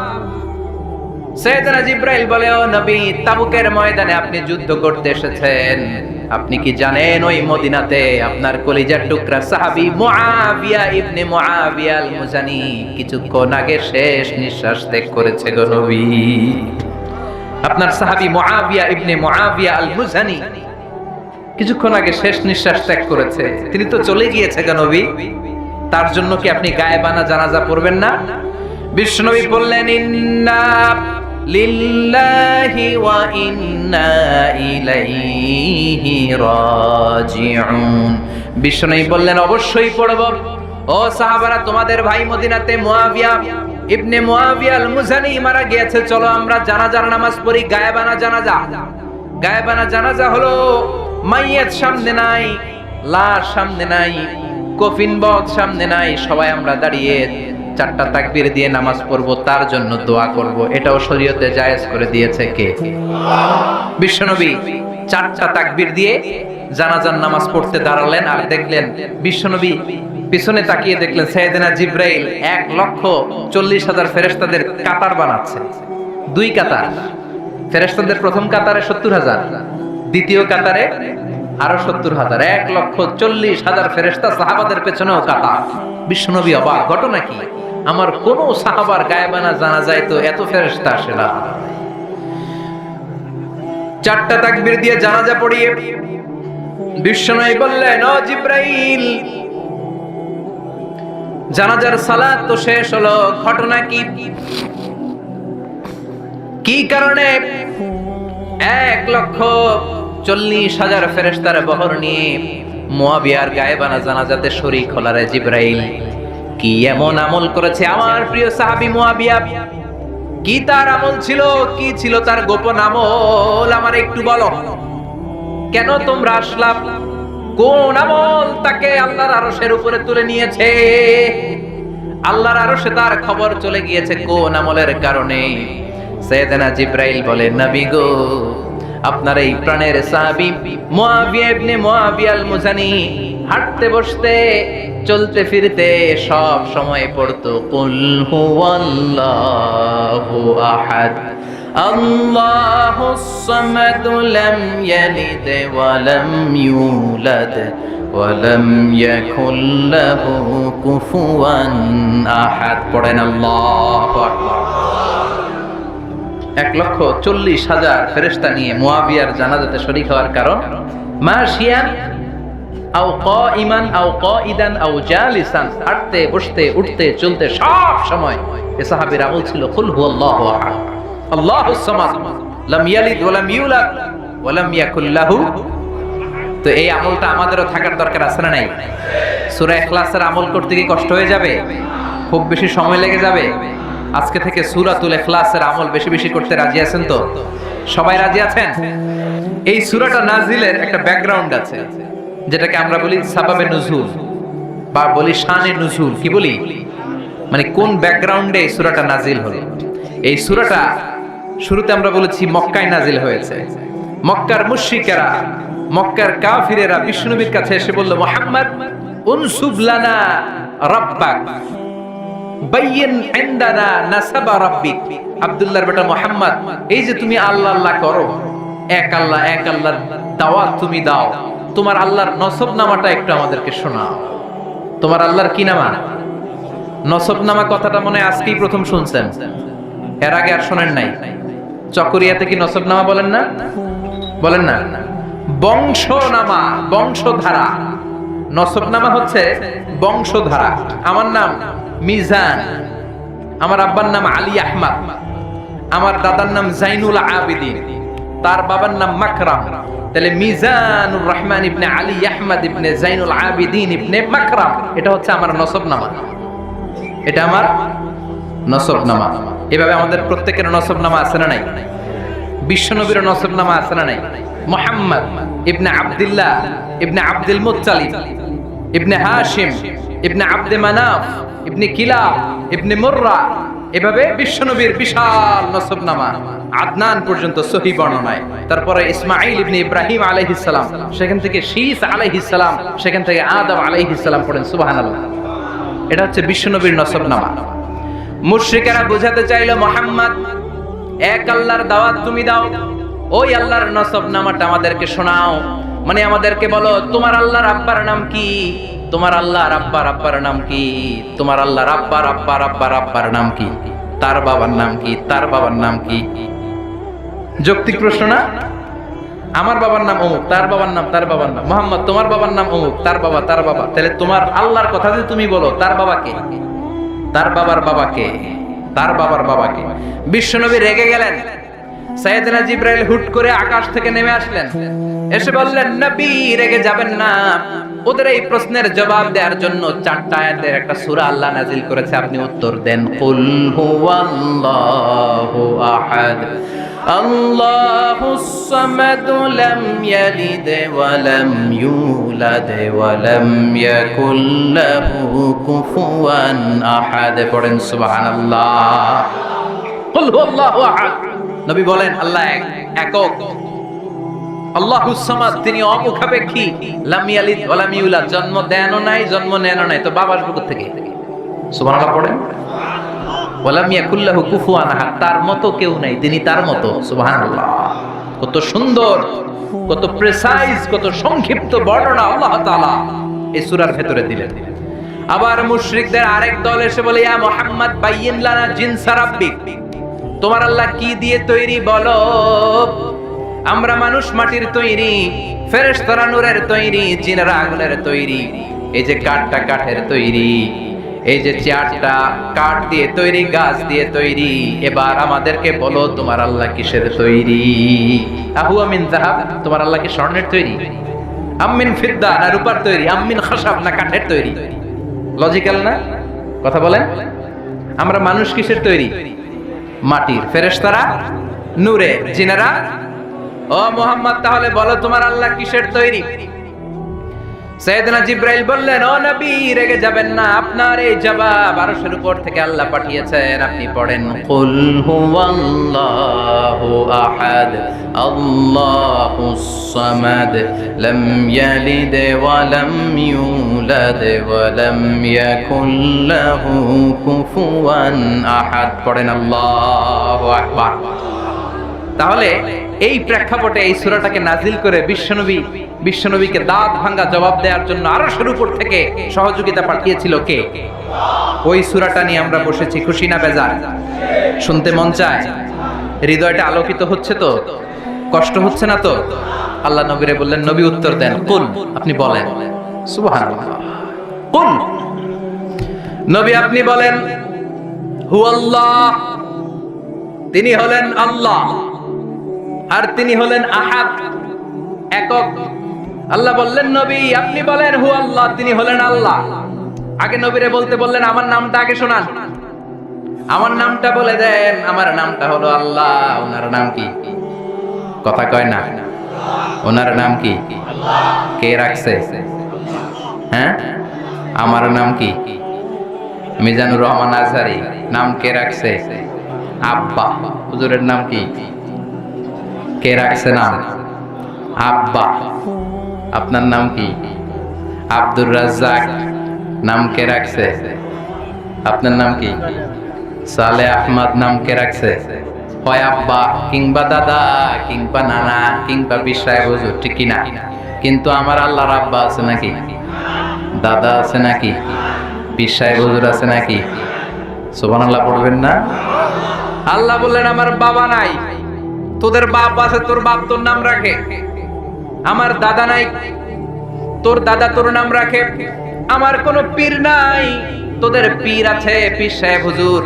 সাইয়েদনা জিব্রাইল বলে, ও নবী, তাবুকের ময়দানে আপনি যুদ্ধ করতে এসেছেন। আপনি কি জানেন ওই মদিনাতে আপনার কলিজার টুকরা সাহাবী মুআবিয়া ইবনে মুআবিয়া আল মুজানি কিছুক্ষণ আগে শেষ নিঃশ্বাস ত্যাগ করেছে গো নবী। আপনার সাহাবী মুআবিয়া ইবনে মুআবিয়া আল মুজানি কিছুক্ষণ আগে শেষ নিঃশ্বাস ত্যাগ করেছে, তিনি তো চলে গিয়েছে গো নবী, তার জন্য কি আপনি গায়েবানা জানাজা পড়বেন না? বিশ্বনবী বললেন, ইন্না লিল্লাহি ওয়া ইন্না ইলাইহি রাজিউন। বিশ্বনবী বললেন, অবশ্যই পড়ব। ও সাহাবারা, তোমাদের ভাই মদিনাতে মুআবিয়া ইবনে মুআবিয়া আল মুজানি মারা গিয়েছে, চলো আমরা জানাজার নামাজ পড়ি, গায়েবানা জানাজা। গায়েবানা জানাজা হলো মাইয়াত সামনে নাই, লাশ সামনে নাই, কফিন বক্স সামনে নাই, সবাই আমরা দাঁড়িয়ে 4টা তাকবীর দিয়ে নামাজ পড়ব, তার জন্য দোয়া করব। এটাও শরীয়তে জায়েজ করে দিয়েছে কে? বিশ্বনবী 4টা তাকবীর দিয়ে জানাজার নামাজ পড়তে দাঁড়ালেন, আর দেখলেন বিশ্বনবী পিছনে তাকিয়ে দেখলেন সাইয়েদনা জিব্রাইল 1,40,000 ফেরেশতাদের কাতার বানাচ্ছে। 2 কাতার ফেরেশতাদের, প্রথম কাতারে 70,000, দ্বিতীয় কাতারে আরো 70,000, 1,40,000 ফেরেশতা সাহাবাদের পেছনেও কাতার। বিশ্বনবী অবাক, ঘটনা কি? আমার কোন সাহাবার গায়েবানা জানা যায় তো এত ফেরেশতা আসে না। 4টা তাকবীর দিয়ে জানাজা পড়িয়ে বিশ্বনবী বললেন, ও জিব্রাইল, জানাজার সালাত তো শেষ হলো, ঘটনা কি? কি কারণে 1,40,000 ফেরেশতার বহর নিয়ে মুআবিয়ার গায়েবানা জানাজাতে শরীক হলারে জিব্রাইল? কি এমন আমল করেছে আমার প্রিয় সাহাবী মুআবিয়া? কি তার আমল ছিল? কি ছিল তার গোপন আমল? আমার একটু বলো। কেন তোমরা আসলাম? কোন আমল তাকে আল্লাহর আরশের উপরে তুলে নিয়েছে? আল্লাহর আরশে তার খবর চলে গিয়েছে কোন আমলের কারণে? সাইয়েদনা জিব্রাইল বলে, নবী গো, আপনার এই প্রাণের সাহাবী মুআবিয়া ইবনে মুআবিয়া আল মুজানি হাঁটতে বসতে চলতে ফিরতে সব সময় পড়তো কুল হুয়াল্লাহু আহাদ আল্লাহুস সামাদ লাম ইয়ালিদ ওয়া লাম ইউলাদ ওয়া লাম ইয়াকুল লাহু কুফুয়ান আহাদ। পড়েন আল্লাহু আকবার। 1,40,000 ফেরেশতা নিয়ে মুআবিয়ার জানাজাতে শরীক হওয়ার কারণ, মাশিয়ান আও কাইমান আও কাইদান আও জালিসান, হাঁটতে বসতে উঠতে চলতে সব সময় এই সাহাবীর আমল ছিল কুল হুয়াল্লাহু আহাদ আল্লাহুস সামাদ লাম ইয়ালিদ ওয়া লাম ইউলাদ ওয়া লাম ইয়াকুল লাহু। তো এই আমলটা আমাদেরও থাকার দরকার আছে না নাই? সূরা ইখলাসের আমল করতে কি কষ্ট হয়ে যাবে? খুব বেশি সময় লেগে যাবে? আজকে থেকে সূরাতুল ইখলাসের আমল বেশি বেশি করতে রাজি আছেন তো? সবাই রাজি আছেন? এই সূরাটা নাজিলের একটা ব্যাকগ্রাউন্ড আছে, যেটাকে আমরা বলি সাবাবে নুজুল বা বলি শানে নুজুল। কি বলি? মানে কোন ব্যাকগ্রাউন্ডে এই সূরাটা নাজিল হলো। এই সূরাটা শুরুতে আমরা বলেছি মক্কায় নাজিল হয়েছে। মক্কার মুশরিকেরা, মক্কার কাফিরেরা বিষ্ণুনবীর কাছে এসে বলল, মুহাম্মদ উনসুব লানা রাব্বাক বাইয়িন ইনদানা নাসাবা রাব্বিক। আব্দুল্লাহর বেটা মুহাম্মদ, এই যে তুমি আল্লাহ আল্লাহ করো, এক আল্লাহর দাওয়াত তুমি দাও, তোমার আল্লাহর নসব নামাটা একটু আমাদেরকে শোনাও। তোমার আল্লাহর কি নামা? নসবনামা কথাটা মনে হয় আজকেই প্রথম শুনছেন, এর আগে আর শোনেন নাই। চকরিয়াতে কি নসবনামা বলেন না? বলেন না? বংশনামা, বংশধারা। নসবনামা হচ্ছে বংশধারা। আমার নাম মিজান, আমার আব্বার নাম আলী আহমদ, আমার দাদার নাম জাইনুল আবিদিন, তার বাবার নাম মাকরাম। তাহলে মিজানুর রহমান ইবনে আলী আহমদ ইবনে জাইনুল আবিদিন ইবনে মাকরাম, এটা হচ্ছে আমার নসবনামা, এটা আমার নসবনামা। এভাবে আমাদের প্রত্যেকের নসবনামা আছে না নাই? বিশ্বনবীর নসবনামা আছে না নাই? মুহাম্মদ ইবনে আব্দুল্লাহ ইবনে আব্দুল মুত্তালিব ইবনে হাশিম ইবনে আব্দে মানাফ ইবনে কিলাব ইবনে মুররা, এভাবে বিশ্বনবীর বিশাল নসবনামা আদনান পর্যন্ত সহিহ বর্ণনায়। তারপরে ইসমাঈল ইবনে ইব্রাহিম আলাইহিস সালাম, সেখান থেকে শীস আলাইহিস সালাম, সেখান থেকে আদম আলাইহিস সালাম, পড়েন সুবহানাল্লাহ। এটা হচ্ছে বিশ্বনবীর নসবনামা। মুশরিকেরা বোঝাতে চাইলো মুহাম্মদ এক আল্লাহর দাওয়াত তুমি দাও, ওই আল্লাহর নসবনামাটা আমাদেরকে শোনাও, মানে আমাদেরকে বলো তোমার আল্লাহর আব্বার নাম কি, তোমার আল্লাহর আব্বার নাম কি, তোমার আল্লাহর আব্বার নাম কি, তার বাবার নাম কি, তার বাবার নাম কি। যৌক্তিক প্রশ্ন না? আমার বাবার নাম অমুক, তার বাবার নাম, তার বাবার নাম মুহাম্মদ, তোমার বাবার নাম অমুক, তার বাবা, তার বাবা। তাহলে তোমার আল্লাহর কথা যদি তুমি বলো, তার বাবাকে, তার বাবার বাবাকে, তার বাবার বাবাকে। বিশ্বনবী রেগে গেলেন। সাইয়েদনা জিবরাইল হুট করে আকাশ থেকে নেমে আসলেন, এসে বললেন নবী রেগে যাবেন না। ওদের এই প্রশ্নের জবাব দেওয়ার জন্য 4টা আয়াতের একটা সূরা আল্লাহ নাযিল করেছে, আপনি উত্তর দেন। কুল হুয়াল্লাহু আহাদ আল্লাহুস সামাদ লাম ইয়ালিদ ওয়া লাম ইউলাদ ওয়া লাম ইয়াকুল লাহু কুফুয়ান আহাদ। পড়েন সুবহানাল্লাহ। কুল হুয়াল্লাহু আহাদ। নবী বলেন আল্লাহ একক, আল্লাহুস সামাদ, তিনি অমুখাপেক্ষী, লাম ইয়ালিদ ওয়া লাম ইউলাদ, জন্ম দেনও নাই জন্ম নেনও নাই, তো বাবা আসবে কোথা থেকে? সুবহানাল্লাহ পড়েন। ওয়া লাম ইয়াকুল লাহু কুফুয়ান আহাদ, তার মতো কেউ নাই, তিনি তার মতো। সুবহানাল্লাহ। কত সুন্দর, কত প্রেসাইজ, কত সংক্ষিপ্ত বর্ণনা আল্লাহ তাআলা এই সূরার ভেতরে দিলেন। আবার মুশরিকদের আরেক দল এসে বলে ইয়া মুহাম্মদ বাইয়িন লানা জিনস রাব্বিক, তোমার আল্লাহ কি দিয়ে তৈরি বলো? আমরা মানুষ মাটির তৈরি, ফেরেশতারা নূরের তৈরি, জিনেরা আগুনের তৈরি, এই যে কাঠটা কাঠের তৈরি, এই যে চেয়ারটা কাঠ দিয়ে তৈরি, গাছ দিয়ে তৈরি। এবার আমাদেরকে বলো তোমার আল্লাহ কিসের তৈরি? আহু আমিন যাহাব, তোমার আল্লাহ কি স্বর্ণের তৈরি? আমিন ফিদ্দা, না রূপার তৈরি? আমিন খাসাব, না কাঠের তৈরি? লজিক্যাল না কথা বলেন? আমরা মানুষ কিসের তৈরি? মাটির, ফেরেশতারা নূরে, জিনেরা। ও মুহাম্মদ তাহলে বলো তোমার আল্লাহ কিসের তৈরি? সাইয়েদনা জিবরাইল বললেন ও নবী রেগে যাবেন না, আপনার এই জবাব আরশের উপর থেকে আল্লাহ পাঠিয়েছেন, আপনি পড়েন কুল হুয়াল্লাহু আহাদ আল্লাহুস সামাদ লাম ইয়ালিদ ওয়া লাম ইউলাদ ওয়া লাম ইয়াকুল লাহু কুফুয়ান আহাদ। পড়েন আল্লাহু আকবার। তাহলে এই প্রেক্ষাপটে এই সূরাটাকে নাজিল করে বিশ্বনবীকে দাঁত ভাঙা জবাব দেওয়ার জন্য আরশের উপর থেকে সহযোগিতা পাঠিয়েছিল কে? ওই সূরাটা নিয়ে আমরা বসেছি, খুশি না বেজার? শুনতে মন চায়? হৃদয়টা আলোকিত হচ্ছে তো? কষ্ট হচ্ছে না তো? আল্লাহ নবীরে বললেন, নবী উত্তর দেন, কুল, আপনি বলেন। সুবহানাল্লাহ। কুল, নবী আপনি বলেন হুয়াল্লাহ, তিনি হলেন আল্লাহ, আর তিনি হলেন আহাদ, একক। আল্লাহ বললেন নবী আপনি বলেন হু আল্লাহ, তিনি হলেন আল্লাহ। আগে নবীরে বলতে বললেন আমার নামটা আগে শোনান, আমার নামটা বলে দেন। আমার নামটা হলো আল্লাহ। ওনার নাম কি? কথা কয় না। ওনার নাম কি? কে রাখছে? হ্যাঁ, আমার নাম কি? মিজানুর রহমান আজহারি। নাম কে রাখছে? আব্বা। হুজুরের নাম কি? কে রাখছে নাম? আব্বা। আপনার নাম কি? আব্দুর রাজ্জাক। নাম কে রাখছে? আপনার নাম কি? সালে আহমদ। নাম কে রাখছে? হয় আব্বা কিংবা দাদা কিংবা নানা কিংবা বিশ্বায় হুজুর, ঠিক কিনা? কিন্তু আমার আল্লাহর আব্বা আছে নাকি? দাদা আছে নাকি? পীর সাহেব হুজুর আছে নাকি? সুবহানাল্লাহ পড়বেন না? আল্লাহ বললেন আমার বাবা নাই, তোদের বাপ আছে, তোর বাপ তোর নাম রাখে। আমার দাদা নাই, তোর দাদা তোর নাম রাখে। আমার কোনো পীর নাই, তোদের পীর আছে, পীর সাহেব হুজুর।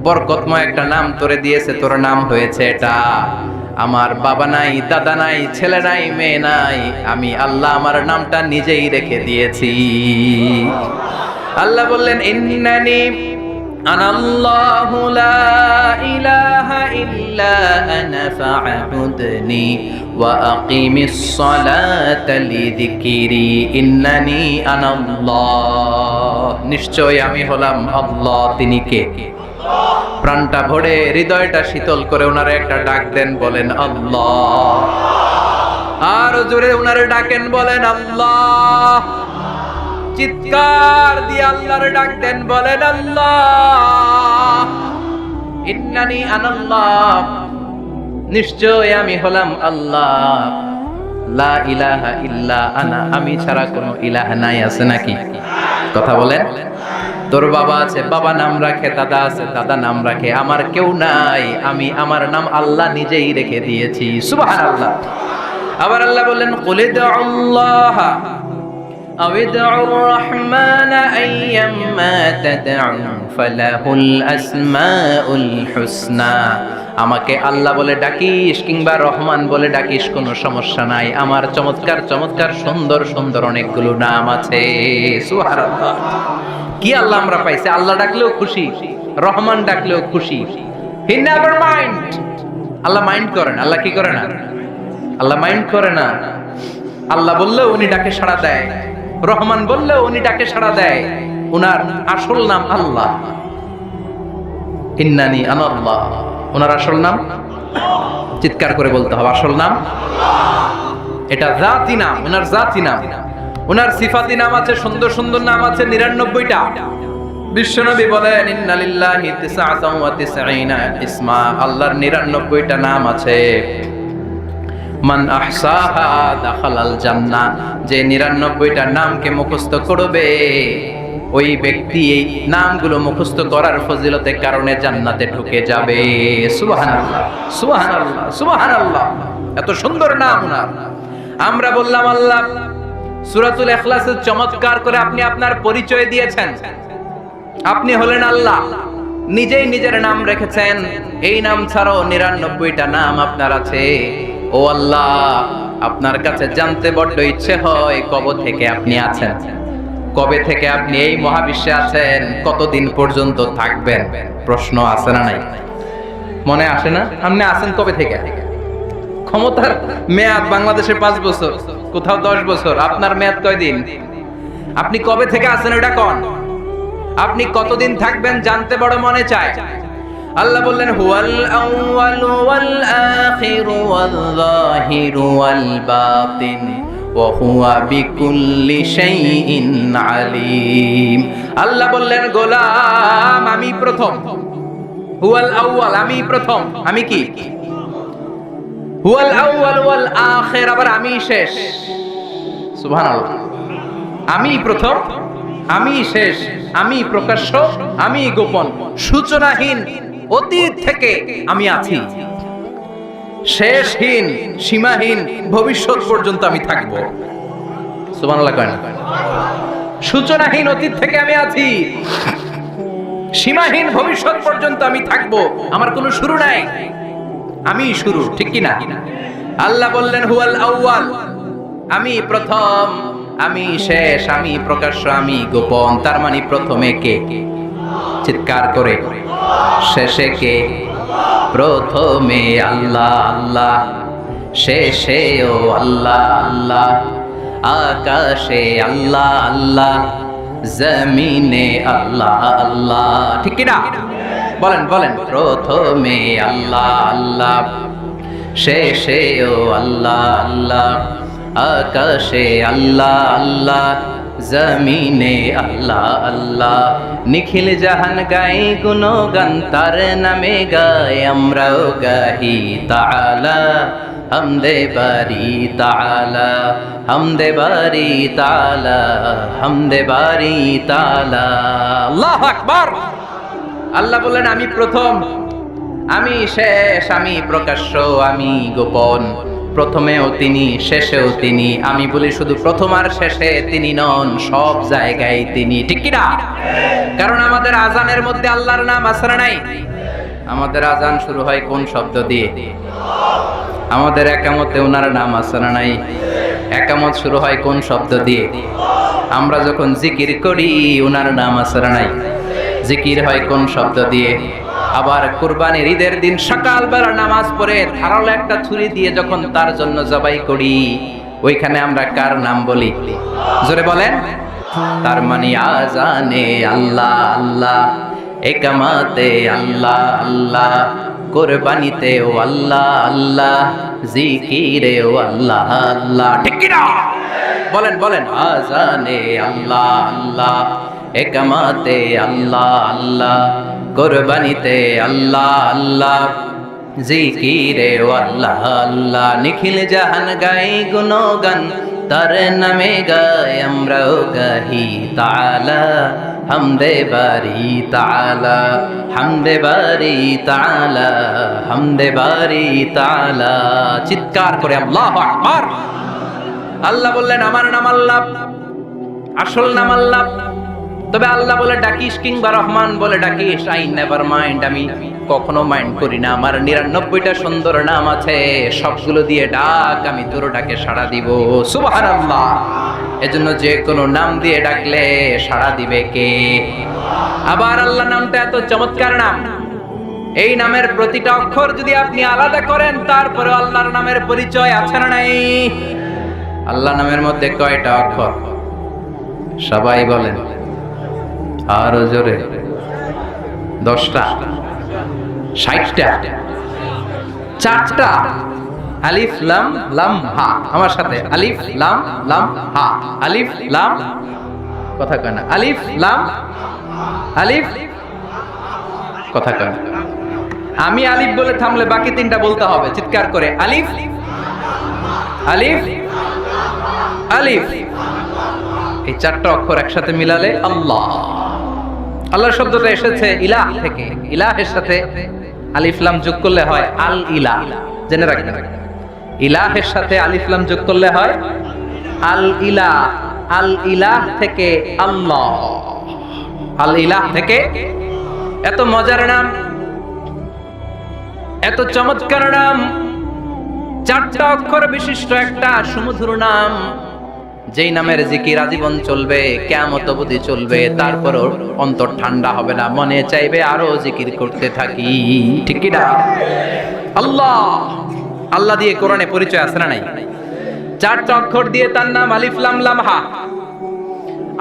বরকতময় একটা নাম তোরে দিয়েছে, তোর নাম হয়েছে এটা। আমার বাবা নাই, দাদা নাই, ছেলে নাই, মেয়ে নাই, আমি আল্লাহ আমার নামটা নিজেই রেখে দিয়েছি। আল্লাহ বললেন ইন্নানি আনাল্লাহু লা ইলাহা ইল্লা আনা ফা'বুদনি ওয়া আকিমিস সালাতা লিযিকরি ইন্নানি আনাল্লাহ। নিশ্চয় আমি হলাম আল্লাহ। তিনি কে? প্রাণটা ভরে হৃদয়টা শীতল করে ওনারে একটা ডাক দেন, বলেন আল্লাহ। আর জোরে ওনারে ডাকেন, বলেন আল্লাহ। চিৎকার দিয়ে আল্লাহর ডাক দেন, বলেন আল্লাহ। ইন্নানি আনাল্লাহ, নিশ্চয় আমি হলাম আল্লাহ। লা ইলাহা ইল্লা আনা, আমি ছাড়া কোনো ইলাহ নাই। আছে নাকি? কথা বলেন। তোর বাবা আছে, বাবা নাম রাখে, দাদা আছে, দাদা নাম রাখে, আমার কেউ নাই, আমি আমার নাম আল্লাহ নিজেই রেখে দিয়েছি। সুবহানাল্লাহ। আবার আল্লাহ বললেন কুলিদুল্লাহ আবিদুর রহমান আইয়াম্মা তাদউ ফালাহুল আসমাউল হুসনা। আমাকে আল্লাহ বলে ডাকিস কিংবা রহমান বলে ডাকিস, কোনো সমস্যা নাই। আমার চমৎকার চমৎকার সুন্দর সুন্দর অনেকগুলো নাম আছে। সুবহানাল্লাহ। কি আল্লাহ আমরা পাইছি, আল্লাহ ডাকলেও খুশি, রহমান ডাকলেও খুশি। He never mind. Allah mind করে না। আল্লাহ কি করে না? আল্লাহ মাইন্ড করে না। আল্লাহ বললেও উনি ডাকে সাড়া দেয়, রহমান বললেও উনি ডাকে সাড়া দেয়। উনার আসল নাম আল্লাহ। ইন্নানি আনাল্লাহ, উনার আসল নাম। চিৎকার করে বলতে হবে, আসল নাম এটা জাতি নাম, উনার জাতি নাম। উনার সিফাতি নাম আছে, সুন্দর সুন্দর নাম আছে 99টা। বিশ্বনবী বলেন ইন্না লিল্লাহি 99 ইসমা, আল্লাহর 99টা নাম আছে। মান আহসাহা দাখালাল জান্নাহ, যে 99টা নামকে মুখস্থ করবে ওই ব্যক্তি এই নামগুলো মুখস্থ করার ফজিলতের কারণে জান্নাতে ঢুকে যাবে। সুবহানাল্লাহ সুবহানাল্লাহ সুবহানাল্লাহ। এত সুন্দর নাম উনার। আমরা বললাম আল্লাহ সূরাতুল ইখলাসের চমৎকার করে আপনি আপনার পরিচয় দিয়েছেন। আপনি হলেন আল্লাহ, নিজেই নিজের নাম রেখেছেন। এই নাম ছাড়াও 99টা নাম আপনার আছে। ও আল্লাহ, আপনার কাছে জানতে বড্ড ইচ্ছে হয় কবে থেকে আপনি আছেন, কবে থেকে আপনি এই মহাবিশ্বে আছেন, কতদিন পর্যন্ত থাকবেন। প্রশ্ন আছে না নাই? মনে আসে না? আপনি আছেন কবে থেকে? ক্ষমতার মেয়াদ বাংলাদেশে 5 বছর, কোথাও 10 বছর। আপনার মেয়াদ কয়দিন? আপনি কবে থেকে আছেন এটা কোন? আপনি কতদিন থাকবেন জানতে বড় মনে চায়। আল্লাহ বললেন হুয়াল আউয়ালু ওয়াল আখিরু ওয়াল যাহিরু ওয়াল বাতিন ওয়া হুয়া বিকুল্লি শাইইন আলিম। আল্লাহ বললেন গোলাম আমি প্রথম। হুয়াল আউয়াল, আমি প্রথম। আমি কি? হুয়াল আউয়াল ওয়াল আখির, আবার আমি শেষ। সুবহানাল্লাহ। আমি প্রথম, আমি শেষ, আমি প্রকাশ্য, আমি গোপন, সূচনাহীন। অতীত থেকে আমি আছি, শেষহীন, সীমাহীন, ভবিষ্যৎ পর্যন্ত আমি থাকবো। সুবহানাল্লাহ কয় না? সূচনাহীন অতীত থেকে আমি আছি, সীমাহীন ভবিষ্যৎ পর্যন্ত আমি থাকবো। আমার কোনো শুরু নাই, আমি শুরু। ঠিক কি না? আল্লাহ বললেন হুয়াল আউয়াল, আমি প্রথম, আমি শেষ, আমি প্রকাশ্য, আমি গোপন। তার মানে প্রথমে কে? চিৎকার করে। শেষে কে? প্রথমে আল্লাহ আল্লাহ, শেষেও আল্লাহ আল্লাহ, আকাশে আল্লাহ আল্লাহ, জমিনে আল্লাহ আল্লাহ। ঠিক কি না? বলেন বলেন। প্রথমে আল্লাহ আল্লাহ, শেষেও আল্লাহ আল্লাহ, আকাশে আল্লাহ আল্লাহ, জমিনে আল্লাহ আল্লাহ। নিখিল জাহান গাই গুণগান, তার নামে গাই আমরাও গাহি। তাআলা হামদে বারি তাআলা, হামদে বারি তাআলা, হামদে বারি তাআলা। আল্লাহু আকবার। আল্লাহ বললেন আমি প্রথম, আমি শেষ, আমি প্রকাশ্য, আমি গোপন। প্রথমেও তিনি, শেষেও তিনি। আমি বলি শুধু প্রথম আর শেষে তিনি নন, সব জায়গায় তিনি। ঠিক কি না? কারণ আমাদের আজানের মধ্যে আল্লাহর নাম আছে না নাই? আমাদের আজান শুরু হয় কোন শব্দ দিয়ে? আমাদের একামতে ওনার নাম আছে না নাই? একামত শুরু হয় কোন শব্দ দিয়ে? আমরা যখন জিকির করি ওনার নাম আছে না নাই? জিকির হয় কোন শব্দ দিয়ে? আবার কুরবানির ঈদের দিন সকালবেলা নামাজ পড়ে ধারালো একটা ছুরি দিয়ে যখন তার জন্য জবাই করি, ওইখানে আমরা কার নাম বলি? জোরে বলেন। তার মানে আজানে আল্লাহ আল্লাহ, একামাতে আল্লাহ আল্লাহ, কুরবানিতে ও আল্লাহ আল্লাহ, জিকিরে ও আল্লাহ আল্লাহ। ঠিক কি না? বলেন বলেন। আজানে আল্লাহ আল্লাহ, একামাতে আল্লাহ আল্লাহ, কুরবানিতে আল্লাহ আল্লাহ, জিকিরে ও আল্লাহ আল্লাহ। নিখিল জাহান গাই গুণগান, তার নামে গায় আমরাও গাহি তাআলা, হামদে বারি তাআলা, হামদে বারি তাআলা, হামদে বারি তাআলা। চিৎকার করে আল্লাহু আকবার। আল্লাহ বললেন আমার নাম আল্লাহ, আসল নাম আল্লাহ। তবে আল্লাহ বলে ডাকিস কিংবা রহমান বলে ডাকিস, আই নেভার মাইন্ড, আমি কখনো মাইন্ড করি না। আমার 99টা সুন্দর নাম আছে, সবগুলো দিয়ে ডাক, আমি তোর ডাকে সাড়া দিব। সুবহানাল্লাহ। এজন্য যে কোনো নাম দিয়ে ডাকলে সাড়া দিবে কে? আবার আল্লাহ নামটা এত চমৎকার নাম, এই নামের প্রতিটা অক্ষর যদি আপনি আলাদা করেন তারপরে আল্লাহর নামের পরিচয় আছে না নাই? আল্লাহ নামের মধ্যে কয়টা অক্ষর? সবাই বলেন আরো জোরে। 10টা, 60টা, 4টা। আলিফ লাম লাম হা। আমার সাথে আলিফ লাম লাম হা। আলিফ লাম, কথা কয় না। আলিফ লাম, আলিফ, কথা কয় না। আমি আলিফ বলে থামলে বাকি 3টা বলতে হবে চিৎকার করে। আলিফ, আলিফ, আলিফ। এই 4টা অক্ষর একসাথে মিলালে আল্লাহ। আল্লাহ শব্দটা এসেছে ইলাহ থেকে। ইলাহের সাথে আলিফ লাম যোগ করলে হয় আল ইলাহ। জেনে রাখবেন, ইলাহের সাথে আলিফ লাম যোগ করলে হয় আল ইলাহ। আল ইলাহ থেকে আল্লাহ, আল ইলাহ থেকে। এত মজার নাম, এত চমৎকার নাম, 4টা অক্ষর বিশিষ্ট একটা সুমধুর নাম, যেই নামের জিকির আজীবন চলবে, কিয়ামত অবধি চলবে, তারপরও অন্তর ঠান্ডা হবে না, মনে চাইবে আরো জিকির করতে থাকি। ঠিক কি না? আল্লাহ, আল্লাহ দিয়ে কোরআনে পরিচয় আছে না নাই? 4টা অক্ষর দিয়ে তার নাম আলিফ লাম লাম হা।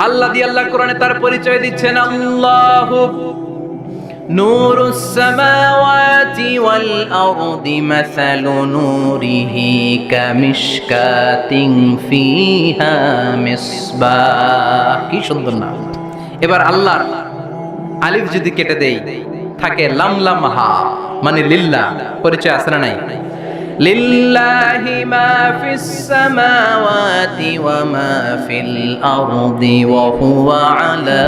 আল্লাহ দিয়ে আল্লাহ কোরআনে তার পরিচয় দিচ্ছেন আল্লাহু নূরুস সামাওয়াতি ওয়াল আরদি মাসালু নূরিহি কামিশকাতিন ফিহা মিসবাহ। কি সুন্দর নাম। এবার আল্লাহর আলিফ যদি কেটে দেই থাকে লাম লাম হা, মানে লিল্লাহ। পরিচয় আছে না নাই? লিল্লাহি মা ফিস সামাওয়াতি ওয়া মা ফিল আরদি ওয়া হুয়া আলা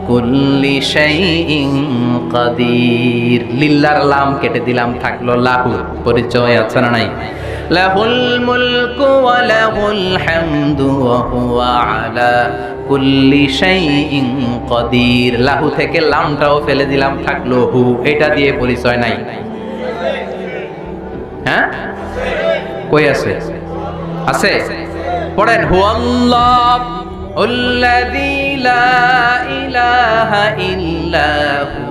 কুল্লি শাইইন কাদির। লিল্লাহর লাম কেটে দিলাম, থাকলো লাহু। পরিচয় আছে না নাই? লাহুল মুলকু ওয়া লাহুল হামদু ওয়া হুয়া আলা কুল্লি শাইইন কাদির। লাহু থেকে লামটাও ফেলে দিলাম, থাকলো হু। এটা দিয়ে পরিচয় নাই। হ্যাঁ, কই আছে? আছে। পড়েন হুয়াল্লাহ আল্লাযী লা ইলাহা ইল্লা হু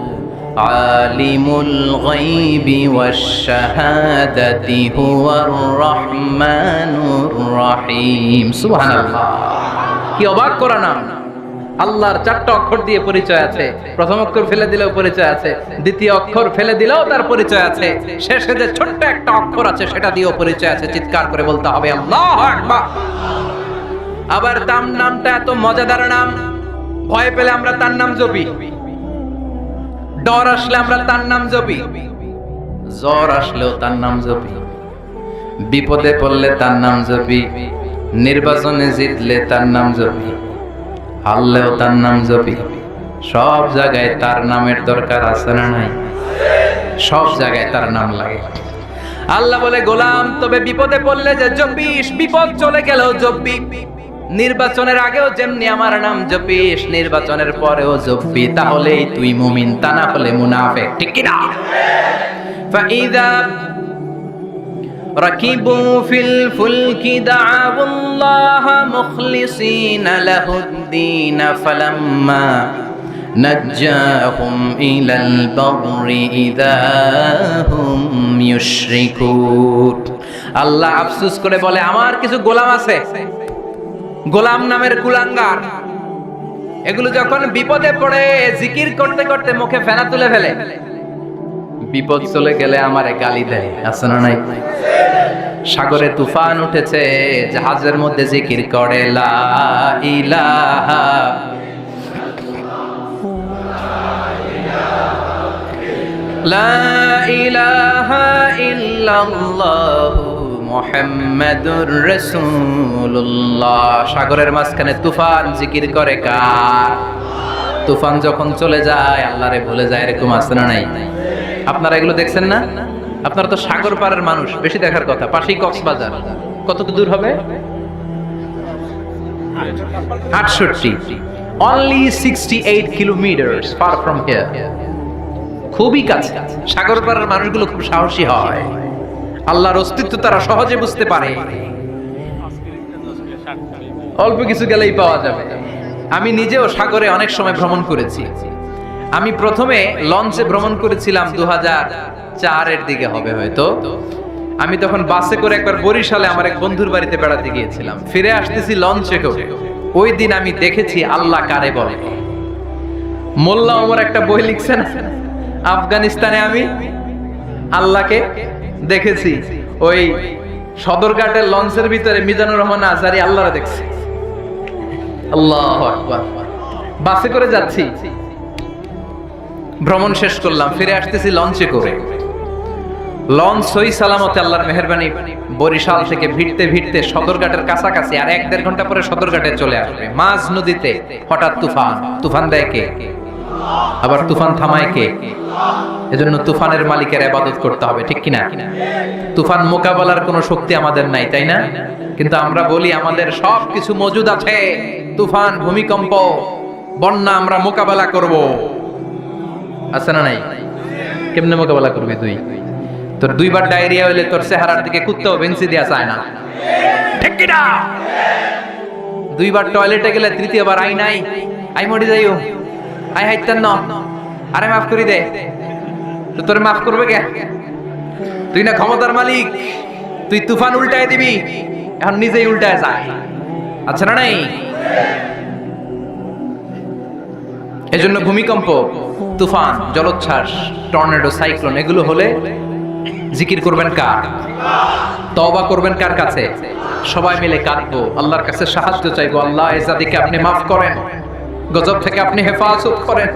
আলিমুল গায়বি ওয়াশ শাহাদাতি হুয়ার রহমানুর রহিম। সুবহানাল্লাহ। কি অবাক করা নাম! আল্লাহর 4টা অক্ষর দিয়ে পরিচয় আছে। প্রথম অক্ষর ফেলে দিলেও পরিচয় আছে, দ্বিতীয় অক্ষর ফেলে দিলেও তার পরিচয় আছে, শেষে যে ছোট্ট একটা অক্ষর আছে সেটা দিয়েও পরিচয় আছে। চিৎকার করে বলতে হবে আল্লাহু আকবার। আবার তার নামটা এত মজাদার নাম, ভয় পেলে আমরা তার নাম জপি, ডর আসলে আমরা তার নাম জপি, জ্বর আসলেও তার নাম জপি, বিপদে পড়লে তার নাম জপি, নির্বাচনে জিতলে তার নাম জপি, হারলেও তার নাম জপি। সব জায়গায় তার নামের দরকার আছে না নাই? সব জায়গায় তার নাম লাগে। আল্লাহ বলে, গোলাম তবে বিপদে পড়লে যে জপিস, বিপদ চলে গেলেও জপবি। নির্বাচনের আগেও যেমনি আমার নাম জপিস, নির্বাচনের পরেও জপবি। তাহলেই তুই মুমিন, তা না হলে মুনাফিক। ঠিক কি না? ফাইদা রাকিবু ফিল ফুলকি দাআউল্লাহ মুখলিসিনা লাহুদ্দিন ফালাম্মা নাজ্জাহুম ইলাল বাররি ইযা হুম ইউশরিকুন। আল্লাহ আফসোস করে বলে, আমার কিছু গোলাম আছে, গোলাম নামের কুলাঙ্গার, এগুলো যখন বিপদে পড়ে জিকির করতে করতে মুখে ফেনা তুলে ফেলে, বিপদ চলে গেলে আমারে গালি দেয়। আছে না নাই? সাগরে তুফান উঠেছে, জাহাজের মধ্যে জিকির করে লা ইলাহা লা ইলাহা ইল্লাল্লাহু মুহাম্মাদুর রাসূলুল্লাহ। সাগরের মাঝখানে তুফান জিকির করে কার? তুফান যখন চলে যায় আল্লাহরে ভুলে যায়। এরকম আছে না নাই? আপনারা এগুলো দেখছেন না? আপনারা তো সাগর পাড়ের মানুষ, বেশি দেখার কথা। পাশেই কক্সবাজার, কত দূর হবে? 68, only 68 kilometers far from here. খুবই কাছে। সাগর পাড়ের মানুষগুলো খুব সাহসী হয়, আল্লাহর অস্তিত্ব তারা সহজে বুঝতে পারে। অল্প কিছু গেলেই পাওয়া যাবে। আমি নিজেও সাগরে অনেক সময় ভ্রমণ করেছি। আমি প্রথমে লঞ্চে ভ্রমণ করেছিলাম 2004-এর দিকে হবে হয়তো। আমি তখন বাসে করে একবার বরিশালে আমার এক বন্ধুর বাড়িতে বেড়াতে গিয়েছিলাম। ফিরে আসতেছি লঞ্চে করে। ওই দিন আমি দেখেছি আল্লাহ কারে বলে। মোল্লা ওমর একটা বই লিখছেন, আফগানিস্তানে আমি আল্লাহকে দেখেছি। ওই সদরঘাটের লঞ্চের ভিতরে মিজানুর রহমান আজহারি আল্লাহরে দেখছি। আল্লাহু আকবার। বাসে করে যাচ্ছি, ভ্রমণ শেষ করলাম, ফিরে আসতেছি লঞ্চে করে। লঞ্চ সহি সালামতে আল্লাহর মেহেরবানি বরিশাল থেকে ভিড়তে ভিড়তে সদরঘাটের কাছাকাছি, আর 1-1.5 ঘন্টা পরে সদরঘাটে চলে আসবে। মাঝ নদীতে হঠাৎ তুফান। তুফান দেয় কে? আবার তুফান থামায় কে? এজন্য তুফানের মালিকের ইবাদত করতে হবে। ঠিক কিনা? তুফান মোকাবেলার কোনো শক্তি আমাদের নাই, তাই না? কিন্তু আমরা বলি আমাদের সব কিছু মজুদ আছে। তুফান, ভূমিকম্প, বন্যা আমরা মোকাবেলা করব। আছে না নাই? কেমনে মোকাবেলা করবি তুই? তোর 2বার ডায়রিয়া হইলে তোর চেহারার দিকে কুত্তাও বেঞ্চি দেয়া চায় না। ঠিক কি না? 2বার টয়লেটে গেলে 3য়বার আই নাই, আই মরি যাইও, আই হাইতেন না, আরে মাফ করি দে। তো তোর মাফ করবে কে? তুই না ক্ষমতার মালিক, তুই তুফান উল্টায় দিবি, এখন নিজেই উল্টায় যায়। আচ্ছা না নাই? এজন্য ভূমিকম্প, তুফান, জলোচ্ছ্বাস, টর্নেডো, সাইক্লোন এগুলো হলে জিকির করবেন কার? তওবা করবেন কার কাছে? সবাই মিলে কাঁদবো, আল্লাহর কাছে সাহায্য চাইবো। আল্লাহ এই জাতিকে আপনি মাফ করেন, গজব থেকে আপনি হেফাজত করেন।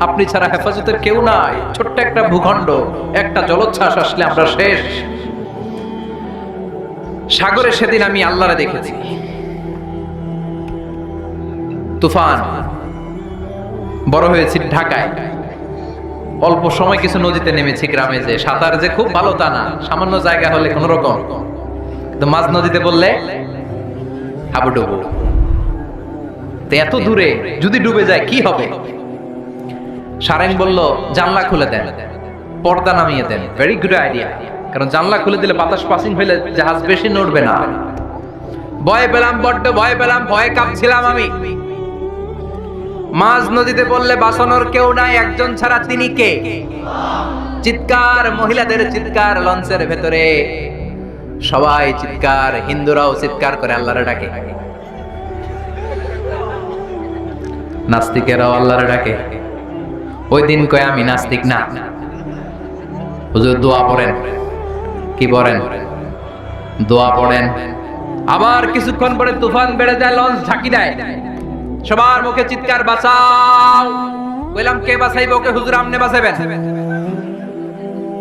আপনি ছাড়া হেফাজতের কেউ নাই। ছোট্ট একটা ভূখণ্ড, একটা জলোচ্ছ্বাস আসলে আমরা শেষ। সাগরে সেদিন আমি আল্লাহরে দেখেছি। তুফান। বড় হয়েছি ঢাকায়, অল্প সময় কিছু নদীতে নেমেছি গ্রামে। যে সাঁতার যে খুব ভালো তা না, সামান্য জায়গা হলে কোন রকম, কিন্তু মাঝ নদীতে বললে হাবুডুবু। তো এত দূরে যদি ডুবে যায় কি হবে? সারেং বলল জানলা খুলে দেন, পর্দা নামিয়ে দেন। ভেরি গুড আইডিয়া, কারণ জানলা খুলে দিলে বাতাস পাসিং হইলে জাহাজ বেশি নড়বে না। ভয় পেলাম, বড্ড ভয় পেলাম, ভয়ে কাঁপছিলাম আমি। মাঝ নদীতে বললে বাঁচানোর কেউ নাই, একজন ছাড়া, তিনি কে? চিৎকার, মহিলাদের চিৎকার লঞ্চের ভেতরে, সবাই চিৎকার, হিন্দুরাও চিৎকার করে আল্লাহরে ডাকে, নাস্তিকেরাও আল্লাহরে ডাকে। ওই দিন কয় আমি নাস্তিক না, হুজুর দোয়া পড়েন। কি পড়েন? দোয়া পড়েন। আবার কিছুক্ষণ পরে তুফান বেড়ে যায়, লঞ্চ ঝাঁকি দেয়, সবার মুখে চিৎকার, বাঁচাও। বললাম কে বাঁচাইবে ওকে? হুজুর আপনি বাঁচাবেন।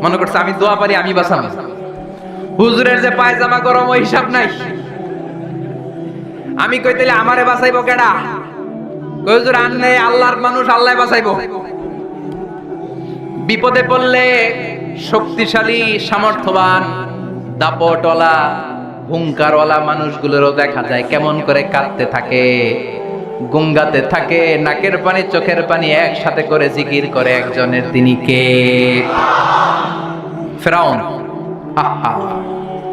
মনে করছে আমি দোয়া পারি, আমি বাঁচাবো। হুজুরের যে পায়জামা গরম ওই হিসাব নাই। আমি কই তাইলে আমারে বাঁচাইবো কেডা? কই হুজুর আনলে আল্লাহর মানুষ, আল্লাহ বাঁচাইবো। বিপদে পড়লে শক্তিশালী, সামর্থ্যবান, দাপটওয়ালা, হুঙ্কারওয়ালা মানুষগুলোরও দেখা যায় কেমন করে কাঁদতে থাকে, গুঙ্গাতে থাকে, নাকের পানি চোখের পানি একসাথে করে জিকির করে একজনের, তিনি কে? ফেরাউন। আহা,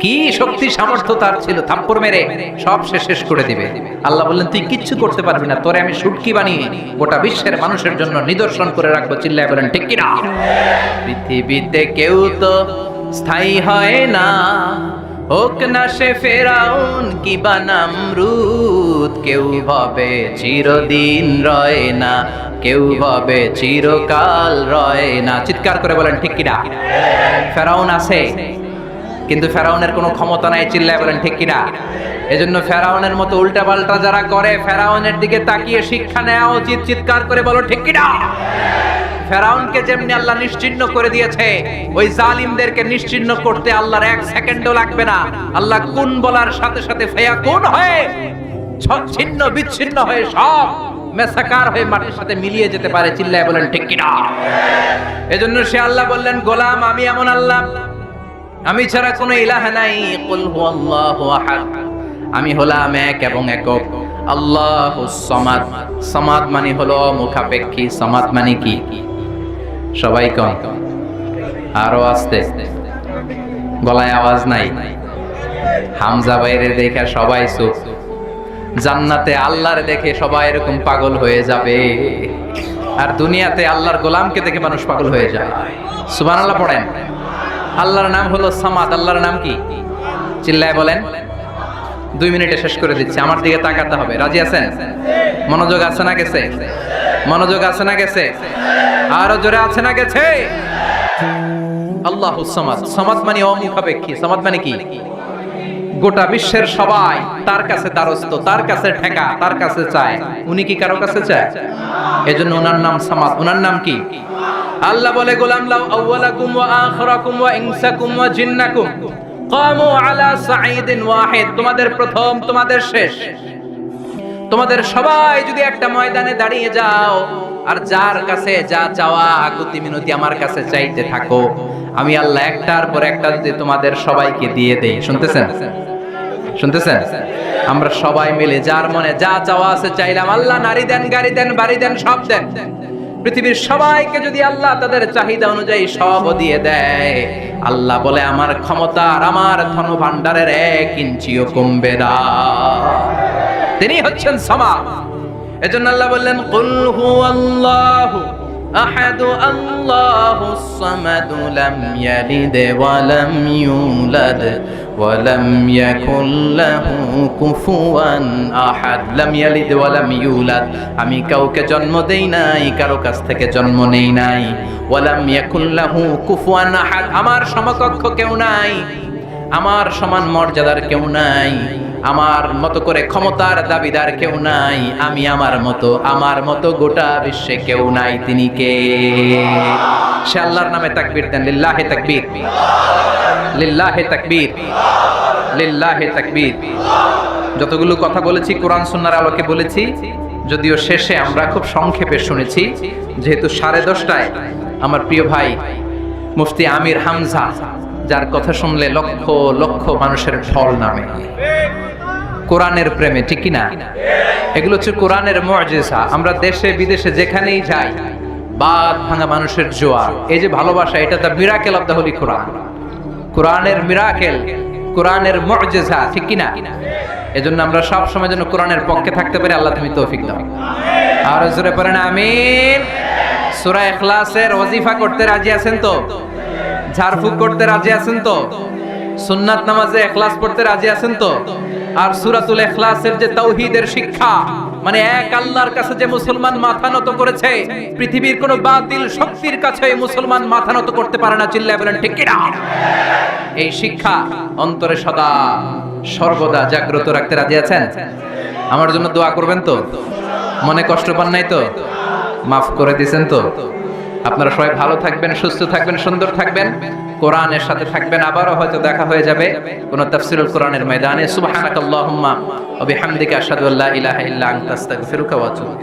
কি শক্তি সামর্থ্য তার ছিল, থাপ্পড় মেরে সব শেষ করে দিবে। আল্লাহ বললেন তুই কিচ্ছু করতে পারবি না, তোরে আমি শুটকি বানিয়ে গোটা বিশ্বের মানুষের জন্য নিদর্শন করে রাখবো। চিল্লায় বলেন ঠিক কিনা? পৃথিবীতে কেউ তো স্থায়ী হয় না, হোক না সে ফেরাউন কিবা নামরুদ। কেউ ভাবে চিরদিন রয় না, কেউ ভাবে চিরকাল রয় না। চিৎকার করে বলেন ঠিক কিনা? ফেরাউন আছে কিন্তু ফেরাউনের কোনো ক্ষমতা নাই। চিল্লায় বলেন ঠিক কিনা? এজন্য ফেরাউনের মতো উল্টাপাল্টা যারা করে, ফেরাউনের দিকে তাকিয়ে শিক্ষা নেওয়া উচিত। চিৎকার করে বলো ঠিক কিনা? ফেরাউনকে যেমনি আল্লাহ নিশ্চিহ্ন করে দিয়েছে, ওই জালিমদেরকে নিশ্চিহ্ন করতে আল্লাহর এক সেকেন্ডও লাগবে না। আল্লাহ কুন বলার সাথে সাথে ফায়াকুন হয়ে ছিন্ন বিচ্ছিন্ন হয়ে সব মেসাকার হয়ে মাটির সাথে মিলিয়ে যেতে পারে। চিল্লায় বলেন ঠিক কিনা? এজন্য সে আল্লাহ বললেন, গোলাম আমি এমন আল্লাহ, আমি ছাড়া কোনো ইলাহ নাই। কুল হুয়াল্লাহু আহাদ, আমি হলাম এক এবং একক। আল্লাহুস সামাদ, সামাদ মানে হলো মুখাপেক্ষী। সামাদ মানে কি? সবাই কম, আরো আস্তে, গলায় আওয়াজ নাই। হামজা বাইরে দেখে সবাই চুপ। জান্নাতে আল্লাহর দেখে সবাই এরকম পাগল হয়ে যাবে, আর দুনিয়াতে আল্লাহর গোলামকে দেখে মানুষ পাগল হয়ে যায়। সুবহানাল্লাহ পড়েন। আল্লাহর নাম হলো সামাদ। আল্লাহর নাম কি? চিল্লায় বলেন। 2 মিনিটে শেষ করে দিচ্ছি, আমার দিকে তাকাতে হবে। রাজি আছেন? মনোযোগ আছে না গেছে? মনোযোগ আছে না গেছে? আরো জোরে আছে না গেছে? আল্লাহুস সামাদ। সামাদ মানে অমুখাপেক্ষী। সামাদ মানে কি? গোটা বিশ্বের সবাই তার কাছে দ্বারস্থ, তার কাছে ঠেকা, তার কাছে চায়। উনি কি কারো কাছে চায়? এজন্য ওনার নাম সামাদ। ওনার নাম কি? আল্লাহ বলে, গোলাম লাউ আউওয়ালাকুম ওয়া আখিরাকুম ওয়া ইনসাকুম ওয়া জিন্নাকুম কামু আলা সাঈদিন ওয়াহিদ। তোমাদের প্রথম, তোমাদের শেষ, তোমাদের সবাই যদি একটা ময়দানে দাঁড়িয়ে যাও, আর যার কাছে যা চাওয়া আকুতি মিনতি আমার কাছে চাইতে থাকো, আমি আল্লাহ একটার পর একটা যদি তোমাদের সবাইকে দিয়ে দেই। শুনতেছেন? শুনতেছেন? আমরা সবাই মিলে যার মনে যা চাওয়া আছে চাইলাম, আল্লাহ নারী দেন, গাড়ি দেন, বাড়ি দেন, সব দেন। পৃথিবীর সবাইকে যদি আল্লাহ তাদের চাহিদা অনুযায়ী সব দিয়ে দেয়, আল্লাহ বলে আমার ক্ষমতা আর আমার ধন ভান্ডারের 1 ইঞ্চিও কমবে না। তিনি হচ্ছেন সামাদ। এজন্য আল্লাহ বললেন, কুল হুয়াল্লাহু আহাদ আল্লাহুস সামাদ লাম ইয়ালিদ ওয়া লাম ইউলাদ ওয়া লাম ইয়াকুল লাহু কুফুয়ান আহাদ। লাম ইয়ালিদ ওয়া লাম ইউলাদ, আমি কাউকে জন্ম দেই নাই, কারো কাছ থেকে জন্ম নেই নাই। ওয়া লাম ইয়াকুল লাহু কুফুয়ান আহাদ, আমার সমকক্ষ কেউ নাই, আমার সমান মর্যাদার কেউ নাই, আমার মতো করে ক্ষমতার দাবিদার কেউ নাই। আমি আমার মতো গোটা বিশ্বে কেউ নাই। তিনি কে? সে আল্লাহর নামে তাকবীর দেন। লিল্লাহি তাকবীর, লিল্লাহি তাকবীর, লিল্লাহি তাকবীর। যতগুলো কথা বলেছি কোরআন সুন্নাহর আলোকে বলেছি, যদিও শেষে আমরা খুব সংক্ষেপে শুনেছি, যেহেতু 10:30টায় আমার প্রিয় ভাই মুফতি আমির হামজা, যার কথা শুনলে লক্ষ লক্ষ মানুষের ঢল নামে কোরআনের প্রেমে, ঠিক কিনা? এগুলো হচ্ছে কোরআনের মুআজিজা। আমরা দেশে বিদেশে যেখানেই যাই, বাদ ভাঙা মানুষের জোয়ার। এই যে ভালোবাসা, এটা the miracle of the holy Quran. কোরআনের মিরাকেল, কোরআনের মুআজিজা, ঠিক কিনা? এজন্য আমরা সব সময় যেন কোরআনের পক্ষে থাকতে পারি। আল্লাহ তুমি তৌফিক দাও। আর জোরে পড়েন আমিন। সূরা ইখলাসের ওয়াজিফা করতে রাজি আছেন তো? ঝাড়ফুঁক করতে রাজি আছেন তো? সুন্নাত নামাজে ইখলাস পড়তে রাজি আছেন তো? আর সূরাতুল ইখলাসের যে তাওহীদের শিক্ষা, মানে এক আল্লাহর কাছে যে মুসলমান মাথা নত করেছে, পৃথিবীর কোনো বাতিল শক্তির কাছে মুসলমান মাথা নত করতে পারে না। চিল্লায় বলেন ঠিক কিনা? এই শিক্ষা অন্তরে সদা সর্বদা জাগ্রত রাখতে রাজি আছেন? আমার জন্য দোয়া করবেন তো? মনে কষ্ট পান নাই তো? মাফ করে দিয়েছেন তো? আপনারা সবাই ভালো থাকবেন, সুস্থ থাকবেন, সুন্দর থাকবেন, কোরআনের সাথে থাকবেন। আবারও হয়তো দেখা হয়ে যাবে কোন তাফসীরুল কোরআনের ময়দানে। সুবহানাকাল্লাহুম্মা ওয়া বিহামদিকা আশহাদু আল্লা ইলাহা ইল্লা আনতা আস্তাগফিরুকা ওয়া আতুবু